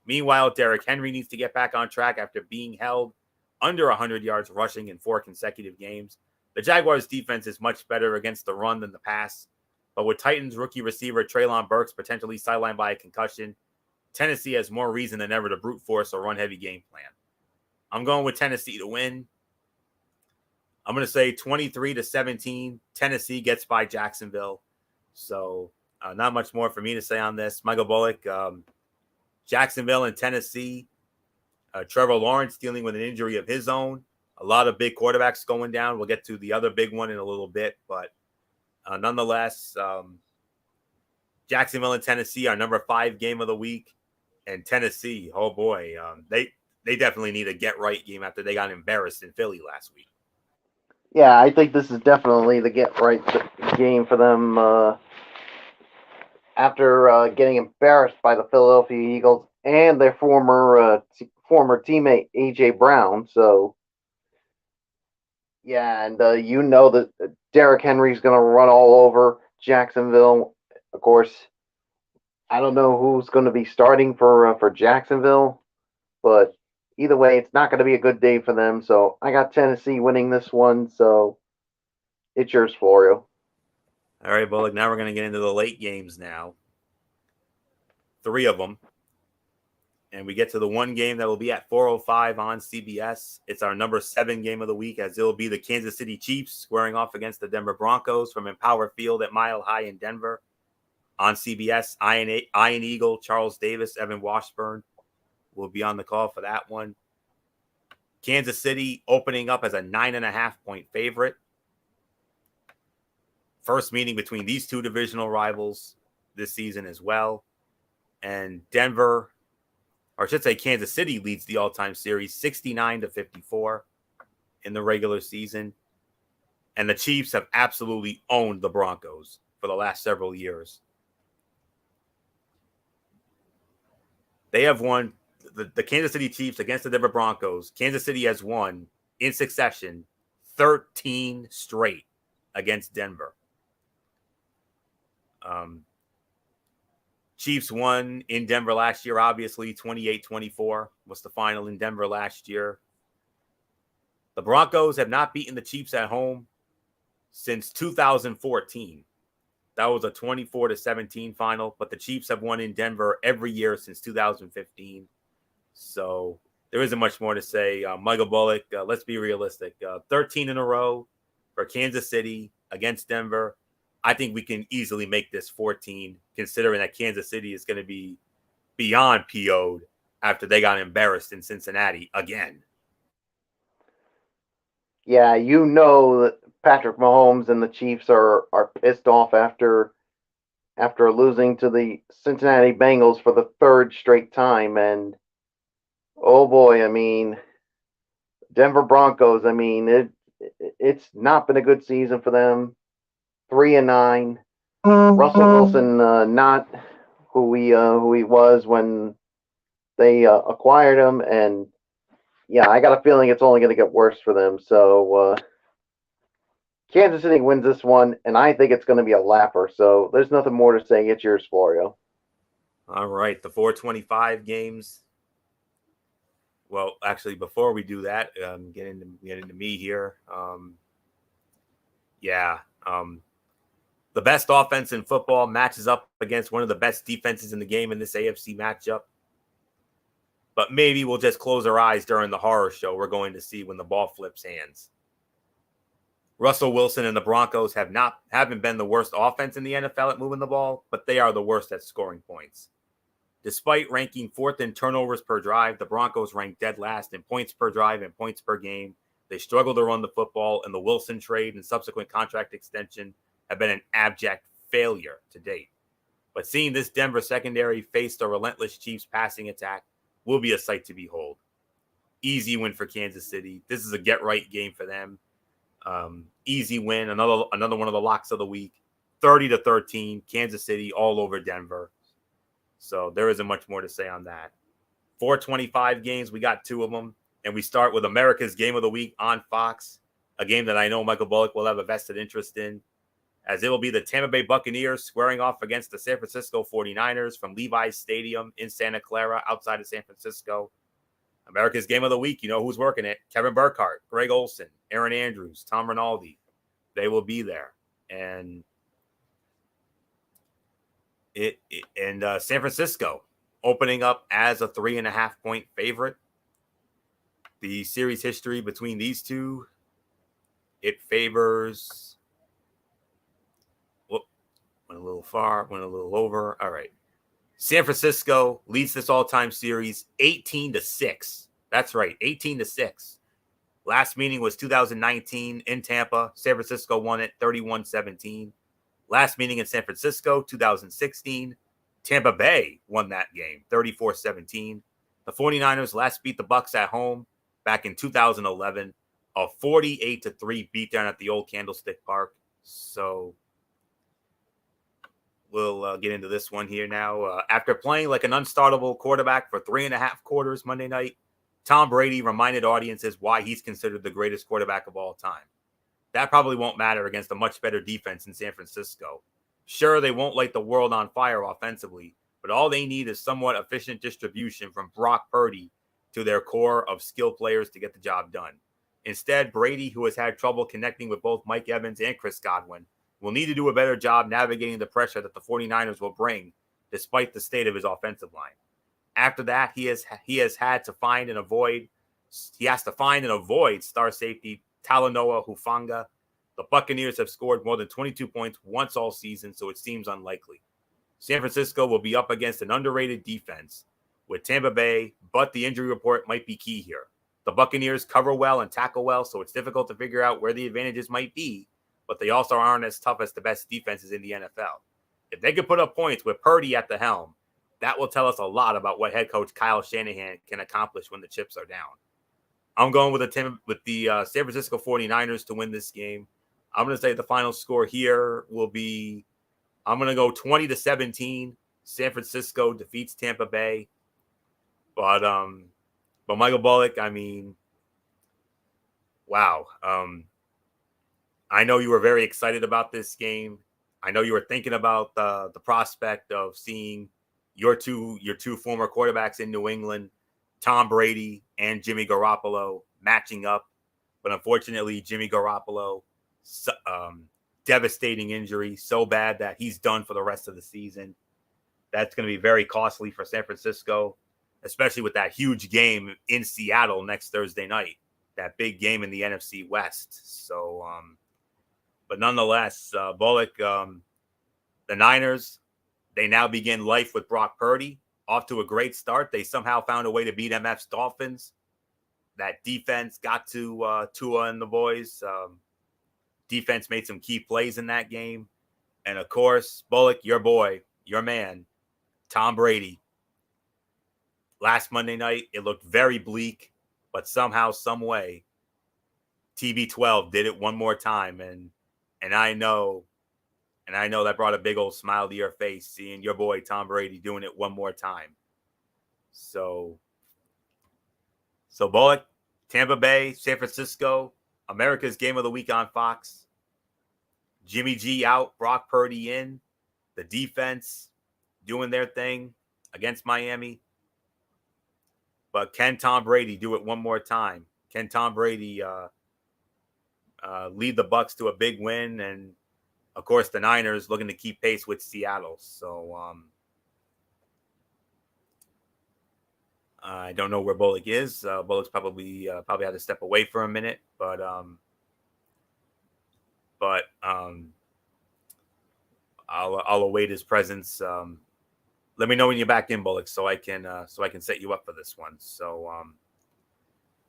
Meanwhile, Derrick Henry needs to get back on track after being held under 100 yards rushing in 4 consecutive games. The Jaguars' defense is much better against the run than the pass, but with Titans rookie receiver Treylon Burks potentially sidelined by a concussion, Tennessee has more reason than ever to brute force a run-heavy game plan. I'm going with Tennessee to win. I'm going to say 23-17. Tennessee gets by Jacksonville. So not much more for me to say on this. Michael Bullock, Jacksonville and Tennessee, Trevor Lawrence dealing with an injury of his own. A lot of big quarterbacks going down. We'll get to the other big one in a little bit, but nonetheless, Jacksonville and Tennessee, our number 5 game of the week, and Tennessee, oh boy, they definitely need a get right game after they got embarrassed in Philly last week. Yeah, I think this is definitely the get right game for them after getting embarrassed by the Philadelphia Eagles and their former teammate AJ Brown. So yeah, and you know that Derrick Henry's going to run all over Jacksonville. Of course, I don't know who's going to be starting for Jacksonville, but either way, it's not going to be a good day for them. So I got Tennessee winning this one. So it's yours, Florio. All right, Bullock. Now we're going to get into the late games now. 3 of them. And we get to the one game that will be at 4:05 on CBS. It's our number 7 game of the week, as it'll be the Kansas City Chiefs squaring off against the Denver Broncos from Empower Field at Mile High in Denver. On CBS, Ian Eagle, Charles Davis, Evan Washburn will be on the call for that one. Kansas City opening up as a 9.5-point favorite. First meeting between these two divisional rivals this season as well. And Denver, or I should say Kansas City, leads the all-time series 69-54 in the regular season. And the Chiefs have absolutely owned the Broncos for the last several years. They have won the Kansas City Chiefs against the Denver Broncos. Kansas City has won in succession 13 straight against Denver. Chiefs won in Denver last year, obviously. 28-24 was the final in Denver last year. The Broncos have not beaten the Chiefs at home since 2014. That was a 24-17 final, but the Chiefs have won in Denver every year since 2015. So there isn't much more to say. Michael Bullock, let's be realistic. 13 in a row for Kansas City against Denver. I think we can easily make this 14, considering that Kansas City is going to be beyond PO'd after they got embarrassed in Cincinnati again. Yeah, you know that Patrick Mahomes and the Chiefs are pissed off after losing to the Cincinnati Bengals for the 3rd straight time. And oh boy, I mean, Denver Broncos, I mean, it's not been a good season for them. 3-9. Russell Wilson, not who he was when they acquired him, and yeah, I got a feeling it's only going to get worse for them. So Kansas City wins this one, and I think it's going to be a lapper. So there's nothing more to say. It's yours, Florio. All right, the 425 games. Well, actually, before we do that, get into me here. The best offense in football matches up against one of the best defenses in the game in this AFC matchup. But maybe we'll just close our eyes during the horror show we're going to see when the ball flips hands. Russell Wilson and the Broncos haven't been the worst offense in the NFL at moving the ball, but they are the worst at scoring points. Despite ranking 4th in turnovers per drive, the Broncos rank dead last in points per drive and points per game. They struggle to run the football, and the Wilson trade and subsequent contract extension have been an abject failure to date. But seeing this Denver secondary face the relentless Chiefs passing attack will be a sight to behold. Easy win for Kansas City. This is a get-right game for them. Easy win. Another one of the locks of the week. 30-13. Kansas City all over Denver. So there isn't much more to say on that. 425 games. We got 2 of them. And we start with America's Game of the Week on Fox. A game that I know Michael Bullock will have a vested interest in, as it will be the Tampa Bay Buccaneers squaring off against the San Francisco 49ers from Levi's Stadium in Santa Clara outside of San Francisco. America's Game of the Week, you know who's working it. Kevin Burkhardt, Greg Olson, Aaron Andrews, Tom Rinaldi. They will be there. And San Francisco opening up as a 3.5-point favorite. The series history between these two, it favors... Went a little far, went a little over. All right. San Francisco leads this all-time series 18-6 That's right, 18-6. Last meeting was 2019 in Tampa. San Francisco won it 31-17. Last meeting in San Francisco, 2016. Tampa Bay won that game 34-17. The 49ers last beat the Bucs at home back in 2011, a 48-3 beatdown at the old Candlestick Park. So we'll get into this one here now. After playing like an unstartable quarterback for 3.5 quarters Monday night, Tom Brady reminded audiences why he's considered the greatest quarterback of all time. That probably won't matter against a much better defense in San Francisco. Sure, they won't light the world on fire offensively, but all they need is somewhat efficient distribution from Brock Purdy to their core of skilled players to get the job done. Instead, Brady, who has had trouble connecting with both Mike Evans and Chris Godwin, will need to do a better job navigating the pressure that the 49ers will bring despite the state of his offensive line. After that, he has had to find and avoid star safety Talanoa Hufanga. The Buccaneers have scored more than 22 points once all season, so it seems unlikely. San Francisco will be up against an underrated defense with Tampa Bay, but the injury report might be key here. The Buccaneers cover well and tackle well, so it's difficult to figure out where the advantages might be, but they also aren't as tough as the best defenses in the NFL. If they could put up points with Purdy at the helm, that will tell us a lot about what head coach Kyle Shanahan can accomplish when the chips are down. I'm going with the San Francisco 49ers to win this game. I'm going to say the final score here will be, I'm going to go 20-17. San Francisco defeats Tampa Bay. But Michael Bullock, I mean, wow. I know you were very excited about this game. I know you were thinking about the prospect of seeing your two former quarterbacks in New England, Tom Brady and Jimmy Garoppolo, matching up. But unfortunately, Jimmy Garoppolo, devastating injury, so bad that he's done for the rest of the season. That's going to be very costly for San Francisco, especially with that huge game in Seattle next Thursday night, that big game in the NFC West. So, but nonetheless, Bullock, the Niners, they now begin life with Brock Purdy. Off to a great start. They somehow found a way to beat MF's Dolphins. That defense got to Tua and the boys. Defense made some key plays in that game. And, of course, Bullock, your boy, your man, Tom Brady. Last Monday night, it looked very bleak, but somehow, some way, TB12 did it one more time. And I know that brought a big old smile to your face, seeing your boy Tom Brady doing it one more time. So Bullock, Tampa Bay, San Francisco, America's Game of the Week on Fox. Jimmy G out, Brock Purdy in. The defense doing their thing against Miami. But can Tom Brady do it one more time? Can Tom Brady lead the Bucs to a big win? And of course, the Niners looking to keep pace with Seattle. So I don't know where Bullock is. Bullock's probably had to step away for a minute, but I'll await his presence. Let me know when you're back in, Bullock, so I can set you up for this one. So,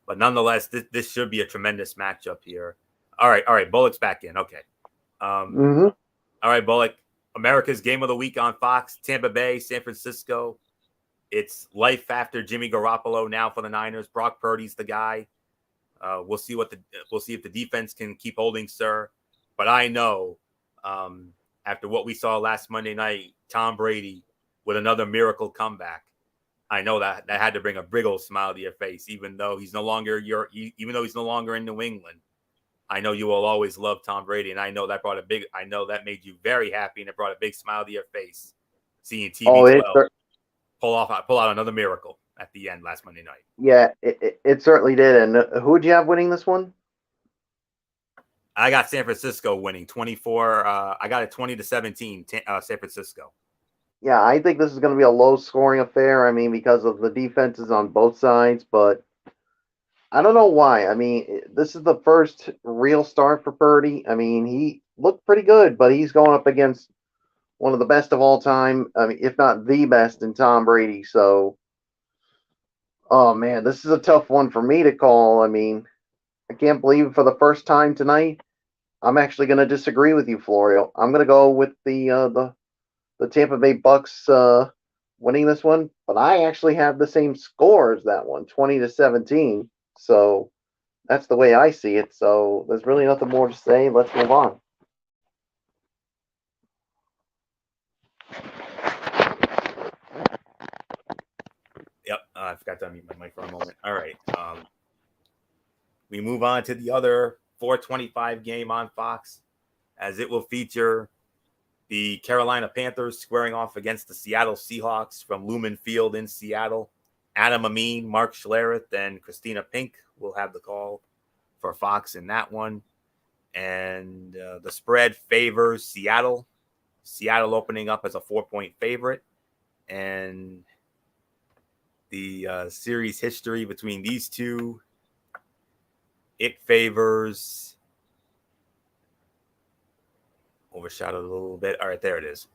but nonetheless, this should be a tremendous matchup here. All right, Bullock's back in. Okay. All right, Bullock. America's Game of the Week on Fox. Tampa Bay, San Francisco. It's life after Jimmy Garoppolo now for the Niners. Brock Purdy's the guy. We'll see if the defense can keep holding, sir. But I know after what we saw last Monday night, Tom Brady with another miracle comeback. I know that had to bring a big old smile to your face, even though he's no longer in New England. I know you will always love Tom Brady, and I know that made you very happy, and it brought a big smile to your face seeing TB12 pull out another miracle at the end last Monday night. Yeah, it certainly did. And who would you have winning this one? I got San Francisco winning 24. I got it 20-17. San Francisco. Yeah, I think this is going to be a low-scoring affair. I mean, because of the defenses on both sides, but I don't know why. I mean, this is the first real start for Purdy. I mean, he looked pretty good, but he's going up against one of the best of all time. I mean, if not the best in Tom Brady. So, Oh man, this is a tough one for me to call. I mean, I can't believe for the first time tonight, I'm actually going to disagree with you, Florio. I'm going to go with the Tampa Bay Bucks winning this one, but I actually have the same score as that one, 20-17. So that's the way I see it. So there's really nothing more to say. Let's move on. Yep, I forgot to unmute my mic for a moment. All right. We move on to the other 425 game on Fox, as it will feature the Carolina Panthers squaring off against the Seattle Seahawks from Lumen Field in Seattle. Adam Amin, Mark Schlereth, and Christina Pink will have the call for Fox in that one. And the spread favors Seattle. Seattle opening up as a 4-point favorite. And the series history between these two, it favors, overshadowed a little bit. All right, there it is.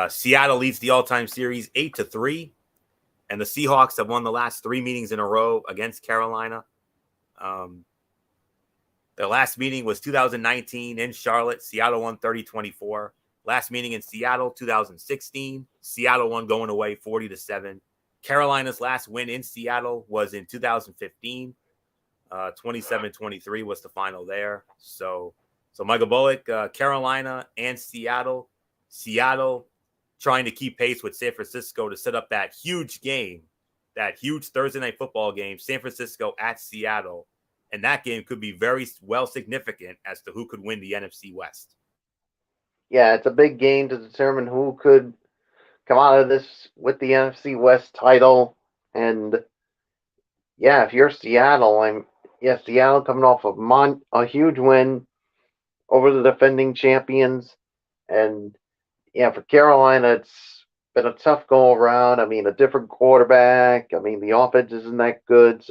Seattle leads the all-time series 8-3, and the Seahawks have won the last 3 meetings in a row against Carolina. Their last meeting was 2019 in Charlotte. Seattle won 30-24. Last meeting in Seattle, 2016. Seattle won going away 40-7. Carolina's last win in Seattle was in 2015. 27-23 was the final there. So Michael Bullock, Carolina and Seattle. Seattle trying to keep pace with San Francisco to set up that huge game, that huge Thursday night football game, San Francisco at Seattle. And that game could be very well significant as to who could win the NFC West. Yeah, it's a big game to determine who could come out of this with the NFC West title. And yeah, if you're Seattle, Seattle coming off a huge win over the defending champions, and yeah, for Carolina, it's been a tough go around. I mean, a different quarterback. I mean, the offense isn't that good,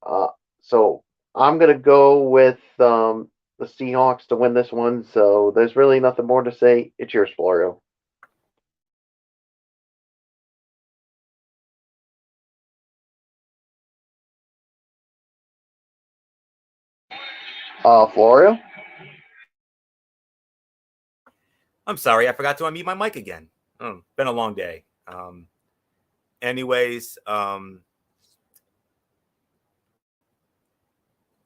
uh, so I'm gonna go with the Seahawks to win this one. So there's really nothing more to say. It's yours, Florio. Florio. I'm sorry, I forgot to unmute my mic again. Been a long day. Anyways, all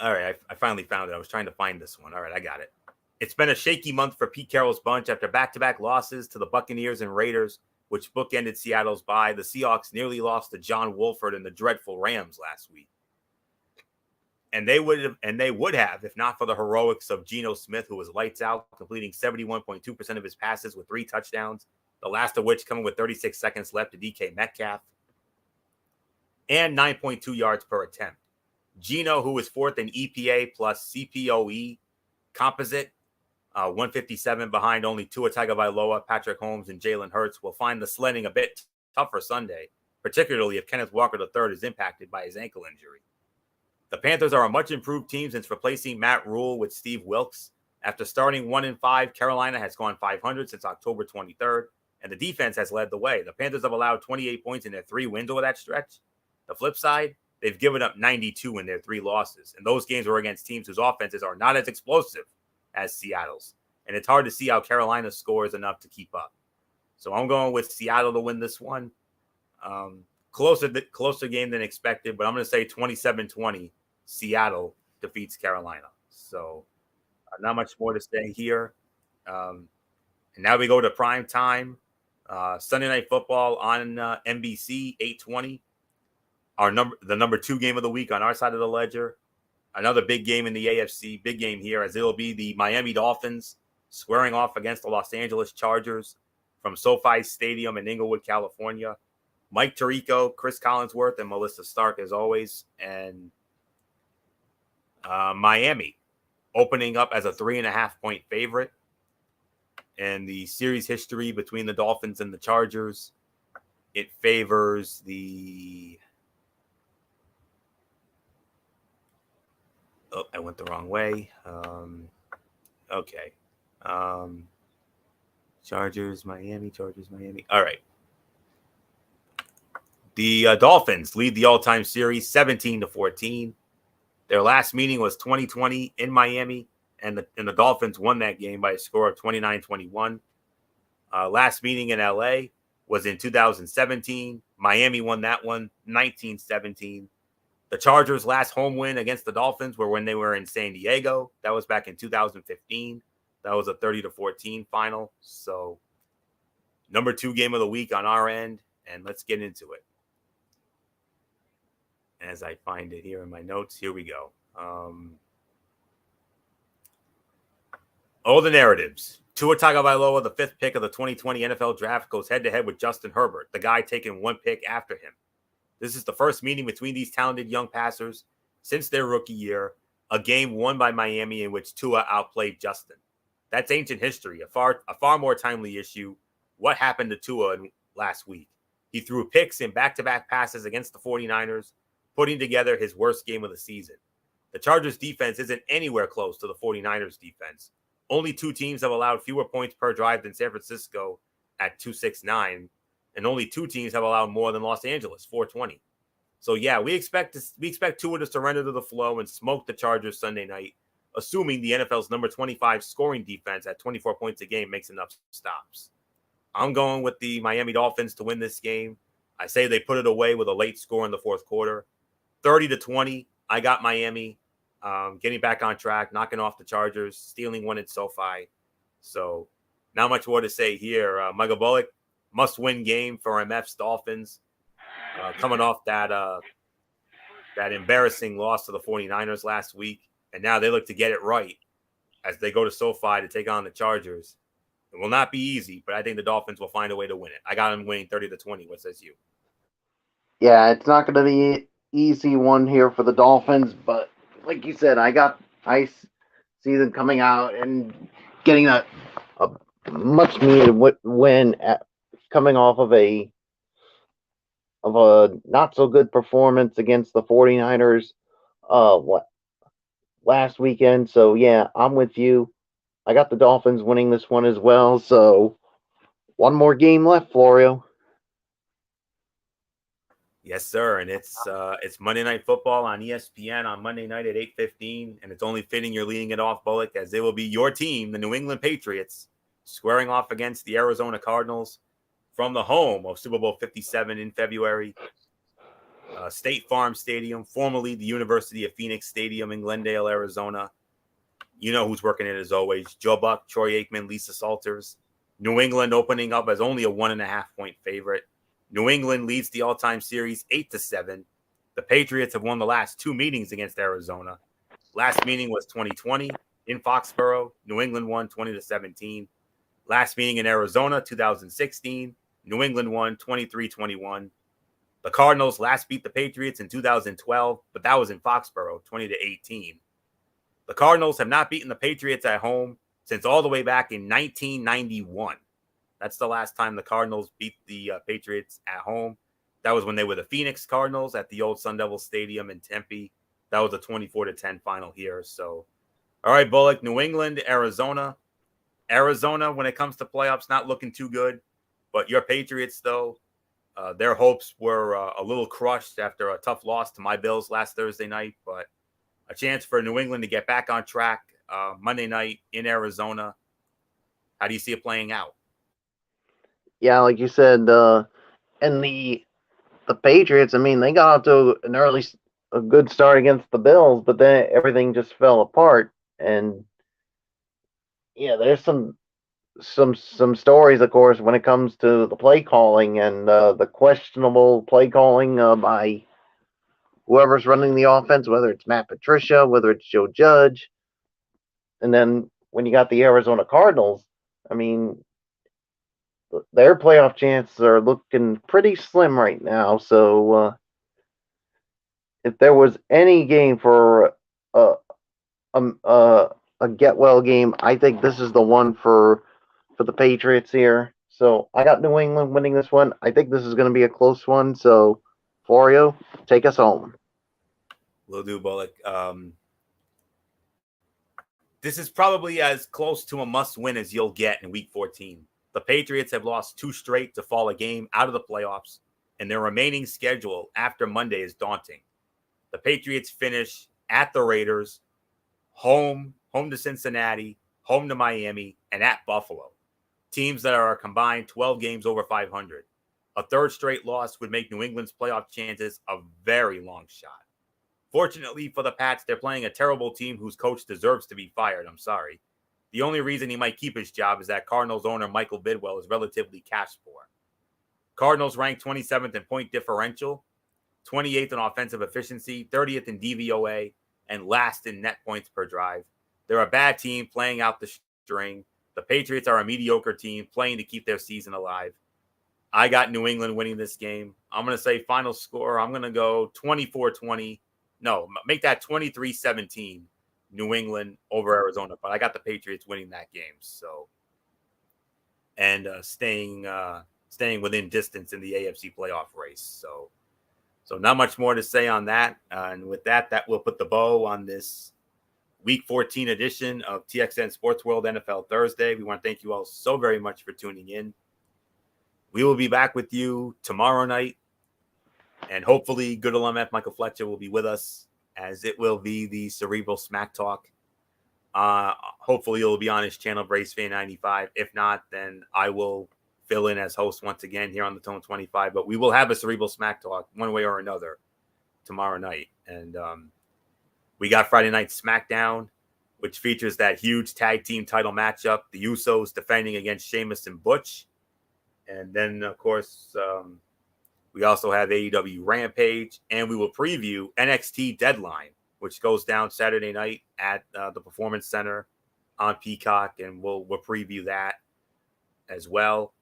right, I finally found it. I was trying to find this one. All right, I got it. It's been a shaky month for Pete Carroll's bunch after back-to-back losses to the Buccaneers and Raiders, which bookended Seattle's bye. The Seahawks nearly lost to John Wolford and the dreadful Rams last week. And they would have if not for the heroics of Geno Smith, who was lights out, completing 71.2% of his passes with 3 touchdowns, the last of which coming with 36 seconds left to DK Metcalf, and 9.2 yards per attempt. Geno, who was 4th in EPA plus CPOE composite, 157 behind only Tua Tagovailoa, Patrick Holmes, and Jalen Hurts, will find the sledding a bit tougher Sunday, particularly if Kenneth Walker III is impacted by his ankle injury. The Panthers are a much improved team since replacing Matt Rule with Steve Wilks. After starting 1-5, Carolina has gone 500 since October 23rd, and the defense has led the way. The Panthers have allowed 28 points in their 3 wins over that stretch. The flip side, they've given up 92 in their 3 losses, and those games were against teams whose offenses are not as explosive as Seattle's. And it's hard to see how Carolina scores enough to keep up. So I'm going with Seattle to win this one. Closer game than expected, but I'm going to say 27-20. Seattle defeats Carolina. So not much more to say here. And now we go to prime time. Sunday Night Football on NBC, 8:20. The number 2 game of the week on our side of the ledger. Another big game in the AFC. Big game here, as it'll be the Miami Dolphins squaring off against the Los Angeles Chargers from SoFi Stadium in Inglewood, California. Mike Tirico, Chris Collinsworth, and Melissa Stark, as always. And Miami opening up as a 3.5-point favorite. And the series history between the Dolphins and the Chargers, it favors the... Oh, I went the wrong way. Okay. Chargers, Miami. All right. The Dolphins lead the all-time series 17-14. Their last meeting was 2020 in Miami, and the Dolphins won that game by a score of 29-21. Last meeting in LA was in 2017. Miami won that one 19-17. The Chargers' last home win against the Dolphins were when they were in San Diego. That was back in 2015. That was a 30-14 final. So, number 2 game of the week on our end, and let's get into it. As I find it here in my notes, here we go. The narratives. Tua Tagovailoa, the 5th pick of the 2020 NFL Draft, goes head-to-head with Justin Herbert, the guy taking 1 pick after him. This is the first meeting between these talented young passers since their rookie year, a game won by Miami in which Tua outplayed Justin. That's ancient history, a far more timely issue. What happened to Tua last week? He threw picks in back-to-back passes against the 49ers, putting together his worst game of the season. The Chargers' defense isn't anywhere close to the 49ers' defense. Only 2 teams have allowed fewer points per drive than San Francisco at 269, and only 2 teams have allowed more than Los Angeles, 420. So yeah, we expect Tua to surrender to the flow and smoke the Chargers Sunday night, assuming the NFL's number 25 scoring defense at 24 points a game makes enough stops. I'm going with the Miami Dolphins to win this game. I say they put it away with a late score in the 4th quarter. 30-20, I got Miami getting back on track, knocking off the Chargers, stealing one at SoFi. So not much more to say here. Michael Bullock, must-win game for MF's Dolphins, coming off that embarrassing loss to the 49ers last week. And now they look to get it right as they go to SoFi to take on the Chargers. It will not be easy, but I think the Dolphins will find a way to win it. I got them winning 30-20. What says you? Yeah, it's not going to be an easy one here for the Dolphins, but like you said, I see them coming out and getting a much needed win coming off of a not so good performance against the 49ers last weekend. So yeah, I'm with you. I got the Dolphins winning this one as well. So one more game left, Florio. Yes, sir. And it's Monday Night Football on ESPN on Monday night at 8:15, and it's only fitting you're leading it off, Bullock, as it will be your team, the New England Patriots, squaring off against the Arizona Cardinals from the home of Super Bowl 57 in February. State Farm Stadium, formerly the University of Phoenix Stadium in Glendale, Arizona. You know who's working it as always. Joe Buck, Troy Aikman, Lisa Salters. New England opening up as only a 1.5-point favorite. New England leads the all-time series 8-7. The Patriots have won the last 2 meetings against Arizona. Last meeting was 2020 in Foxborough. New England won 20-17. Last meeting in Arizona, 2016. New England won 23-21. The Cardinals last beat the Patriots in 2012, but that was in Foxborough, 20-18. The Cardinals have not beaten the Patriots at home since all the way back in 1991. That's the last time the Cardinals beat the Patriots at home. That was when they were the Phoenix Cardinals at the old Sun Devil Stadium in Tempe. That was a 24-10 final here. So, all right, Bullock, New England, Arizona. Arizona, when it comes to playoffs, not looking too good. But your Patriots, though, their hopes were a little crushed after a tough loss to my Bills last Thursday night. But a chance for New England to get back on track Monday night in Arizona. How do you see it playing out? Yeah, like you said, and the Patriots. I mean, they got out to a good start against the Bills, but then everything just fell apart. And yeah, there's some stories, of course, when it comes to the play calling and the questionable play calling by whoever's running the offense, whether it's Matt Patricia, whether it's Joe Judge. And then when you got the Arizona Cardinals, I mean, their playoff chances are looking pretty slim right now. So if there was any game for a, a get well game, I think this is the one for the Patriots here. So I got New England winning this one. I think this is going to be a close one. So Florio, take us home. Will do, Bullock. This is probably as close to a must-win as you'll get in Week 14. The Patriots have lost 2 straight to fall a game out of the playoffs. and their remaining schedule after Monday is daunting. The Patriots finish at the Raiders, home to Cincinnati, home to Miami, and at Buffalo. Teams that are combined 12 games over 500. A third straight loss would make New England's playoff chances a very long shot. Fortunately for the Pats, they're playing a terrible team whose coach deserves to be fired. I'm sorry. The only reason he might keep his job is that Cardinals owner Michael Bidwell is relatively cash poor. Cardinals ranked 27th in point differential, 28th in offensive efficiency, 30th in DVOA, and last in net points per drive. They're a bad team playing out the string. The Patriots are a mediocre team playing to keep their season alive. I got New England winning this game. I'm going to say final score. I'm going to go 24-20. No, make that 23-17 New England over Arizona. But I got the Patriots winning that game. So, and staying within distance in the AFC playoff race. So not much more to say on that. And with that will put the bow on this Week 14 edition of TXN Sports World NFL Thursday. We want to thank you all so very much for tuning in. We will be back with you tomorrow night. And hopefully good old MF Michael Fletcher will be with us, as it will be the Cerebral Smack Talk. Hopefully it'll be on his channel, BraceFan95. If not, then I will fill in as host once again here on the Tone 25. But we will have a Cerebral Smack Talk one way or another tomorrow night. And we got Friday Night SmackDown, which features that huge tag team title matchup, the Usos defending against Sheamus and Butch. And then, of course, we also have AEW Rampage, and we will preview NXT Deadline, which goes down Saturday night at the Performance Center on Peacock, and we'll preview that as well.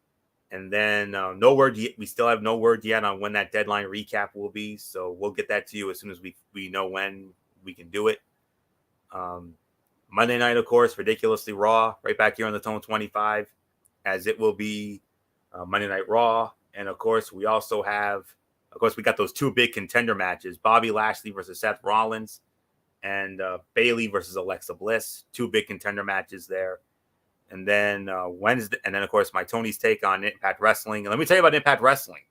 And then no word yet. We still have no word yet on when that Deadline recap will be, so we'll get that to you as soon as we know when we can do it. Monday night, of course, Ridiculously Raw, right back here on the Tone 25, as it will be Monday Night Raw. And of course, we also have, we got those two big contender matches, Bobby Lashley versus Seth Rollins and Bayley versus Alexa Bliss, two big contender matches there. And then Wednesday, and then of course, my Tony's take on Impact Wrestling. And let me tell you about Impact Wrestling.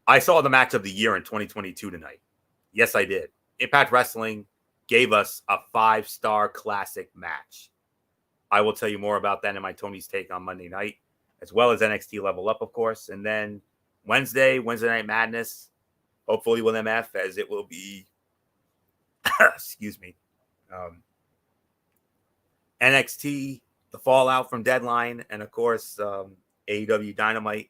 I saw the match of the year in 2022 tonight. Yes, I did. Impact Wrestling gave us a 5-star classic match. I will tell you more about that in my Tony's take on Monday night, as well as NXT Level Up, of course. And then Wednesday Night Madness, hopefully with MF, as it will be, excuse me, NXT, the fallout from Deadline, and of course, AEW Dynamite.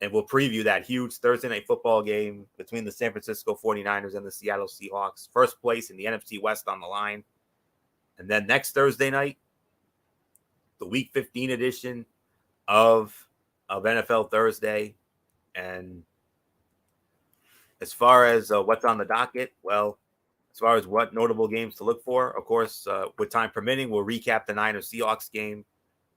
And we'll preview that huge Thursday night football game between the San Francisco 49ers and the Seattle Seahawks. First place in the NFC West on the line. And then next Thursday night, the Week 15 edition of NFL Thursday. And as far as what's on the docket, well, as far as what notable games to look for, of course, with time permitting, we'll recap the Niners Seahawks game.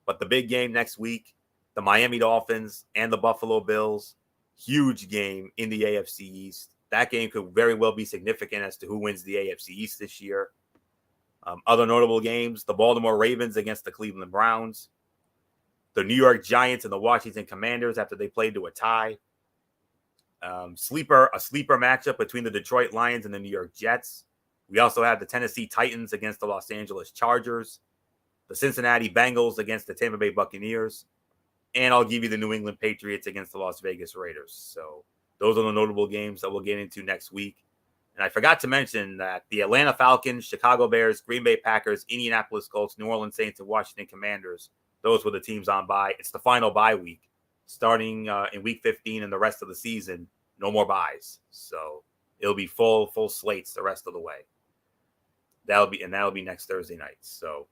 But the big game next week, the Miami Dolphins and the Buffalo Bills, huge game in the AFC East. That game could very well be significant as to who wins the AFC East this year. Other notable games, the Baltimore Ravens against the Cleveland Browns, the New York Giants and the Washington Commanders after they played to a tie. A sleeper matchup between the Detroit Lions and the New York Jets. We also have the Tennessee Titans against the Los Angeles Chargers, the Cincinnati Bengals against the Tampa Bay Buccaneers, and I'll give you the New England Patriots against the Las Vegas Raiders. So those are the notable games that we'll get into next week. And I forgot to mention that the Atlanta Falcons, Chicago Bears, Green Bay Packers, Indianapolis Colts, New Orleans Saints, and Washington Commanders, those were the teams on bye. It's the final bye week, starting in Week 15 and the rest of the season. No more byes. So it'll be full slates the rest of the way. That'll be next Thursday night. So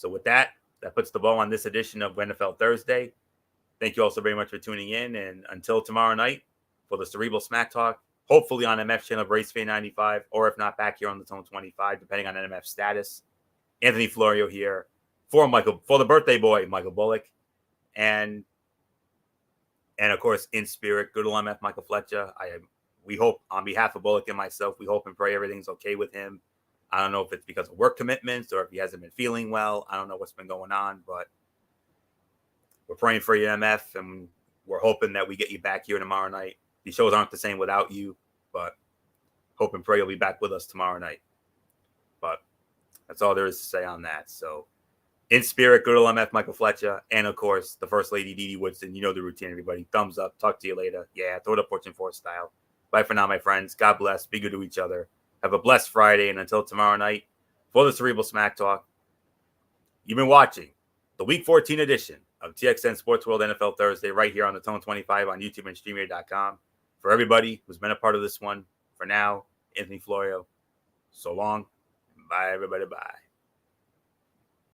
with that puts the bow on this edition of NFL Thursday. Thank you all so very much for tuning in. And until tomorrow night for the Cerebral Smack Talk, hopefully on MF channel BraceFan95, or if not, back here on the Tone 25, depending on MF status. Anthony Florio here for the birthday boy, Michael Bullock. And of course, in spirit, good old MF Michael Fletcher. We hope, on behalf of Bullock and myself, we hope and pray everything's okay with him. I don't know if it's because of work commitments or if he hasn't been feeling well. I don't know what's been going on, but we're praying for you, MF, and we're hoping that we get you back here tomorrow night. These shows aren't the same without you, but hope and pray you'll be back with us tomorrow night. But that's all there is to say on that. So, in spirit, good old MF Michael Fletcher, and of course, the First Lady Dee Dee Woodson. You know the routine, everybody. Thumbs up. Talk to you later. Yeah, throw it up Fortune 4 style. Bye for now, my friends. God bless. Be good to each other. Have a blessed Friday. And until tomorrow night, for the Cerebral Smack Talk, you've been watching the Week 14 edition of TXN Sports World NFL Thursday right here on the Tone 25 on YouTube and StreamYard.com. For everybody who's been a part of this one, for now, Anthony Florio. So long. Bye, everybody. Bye.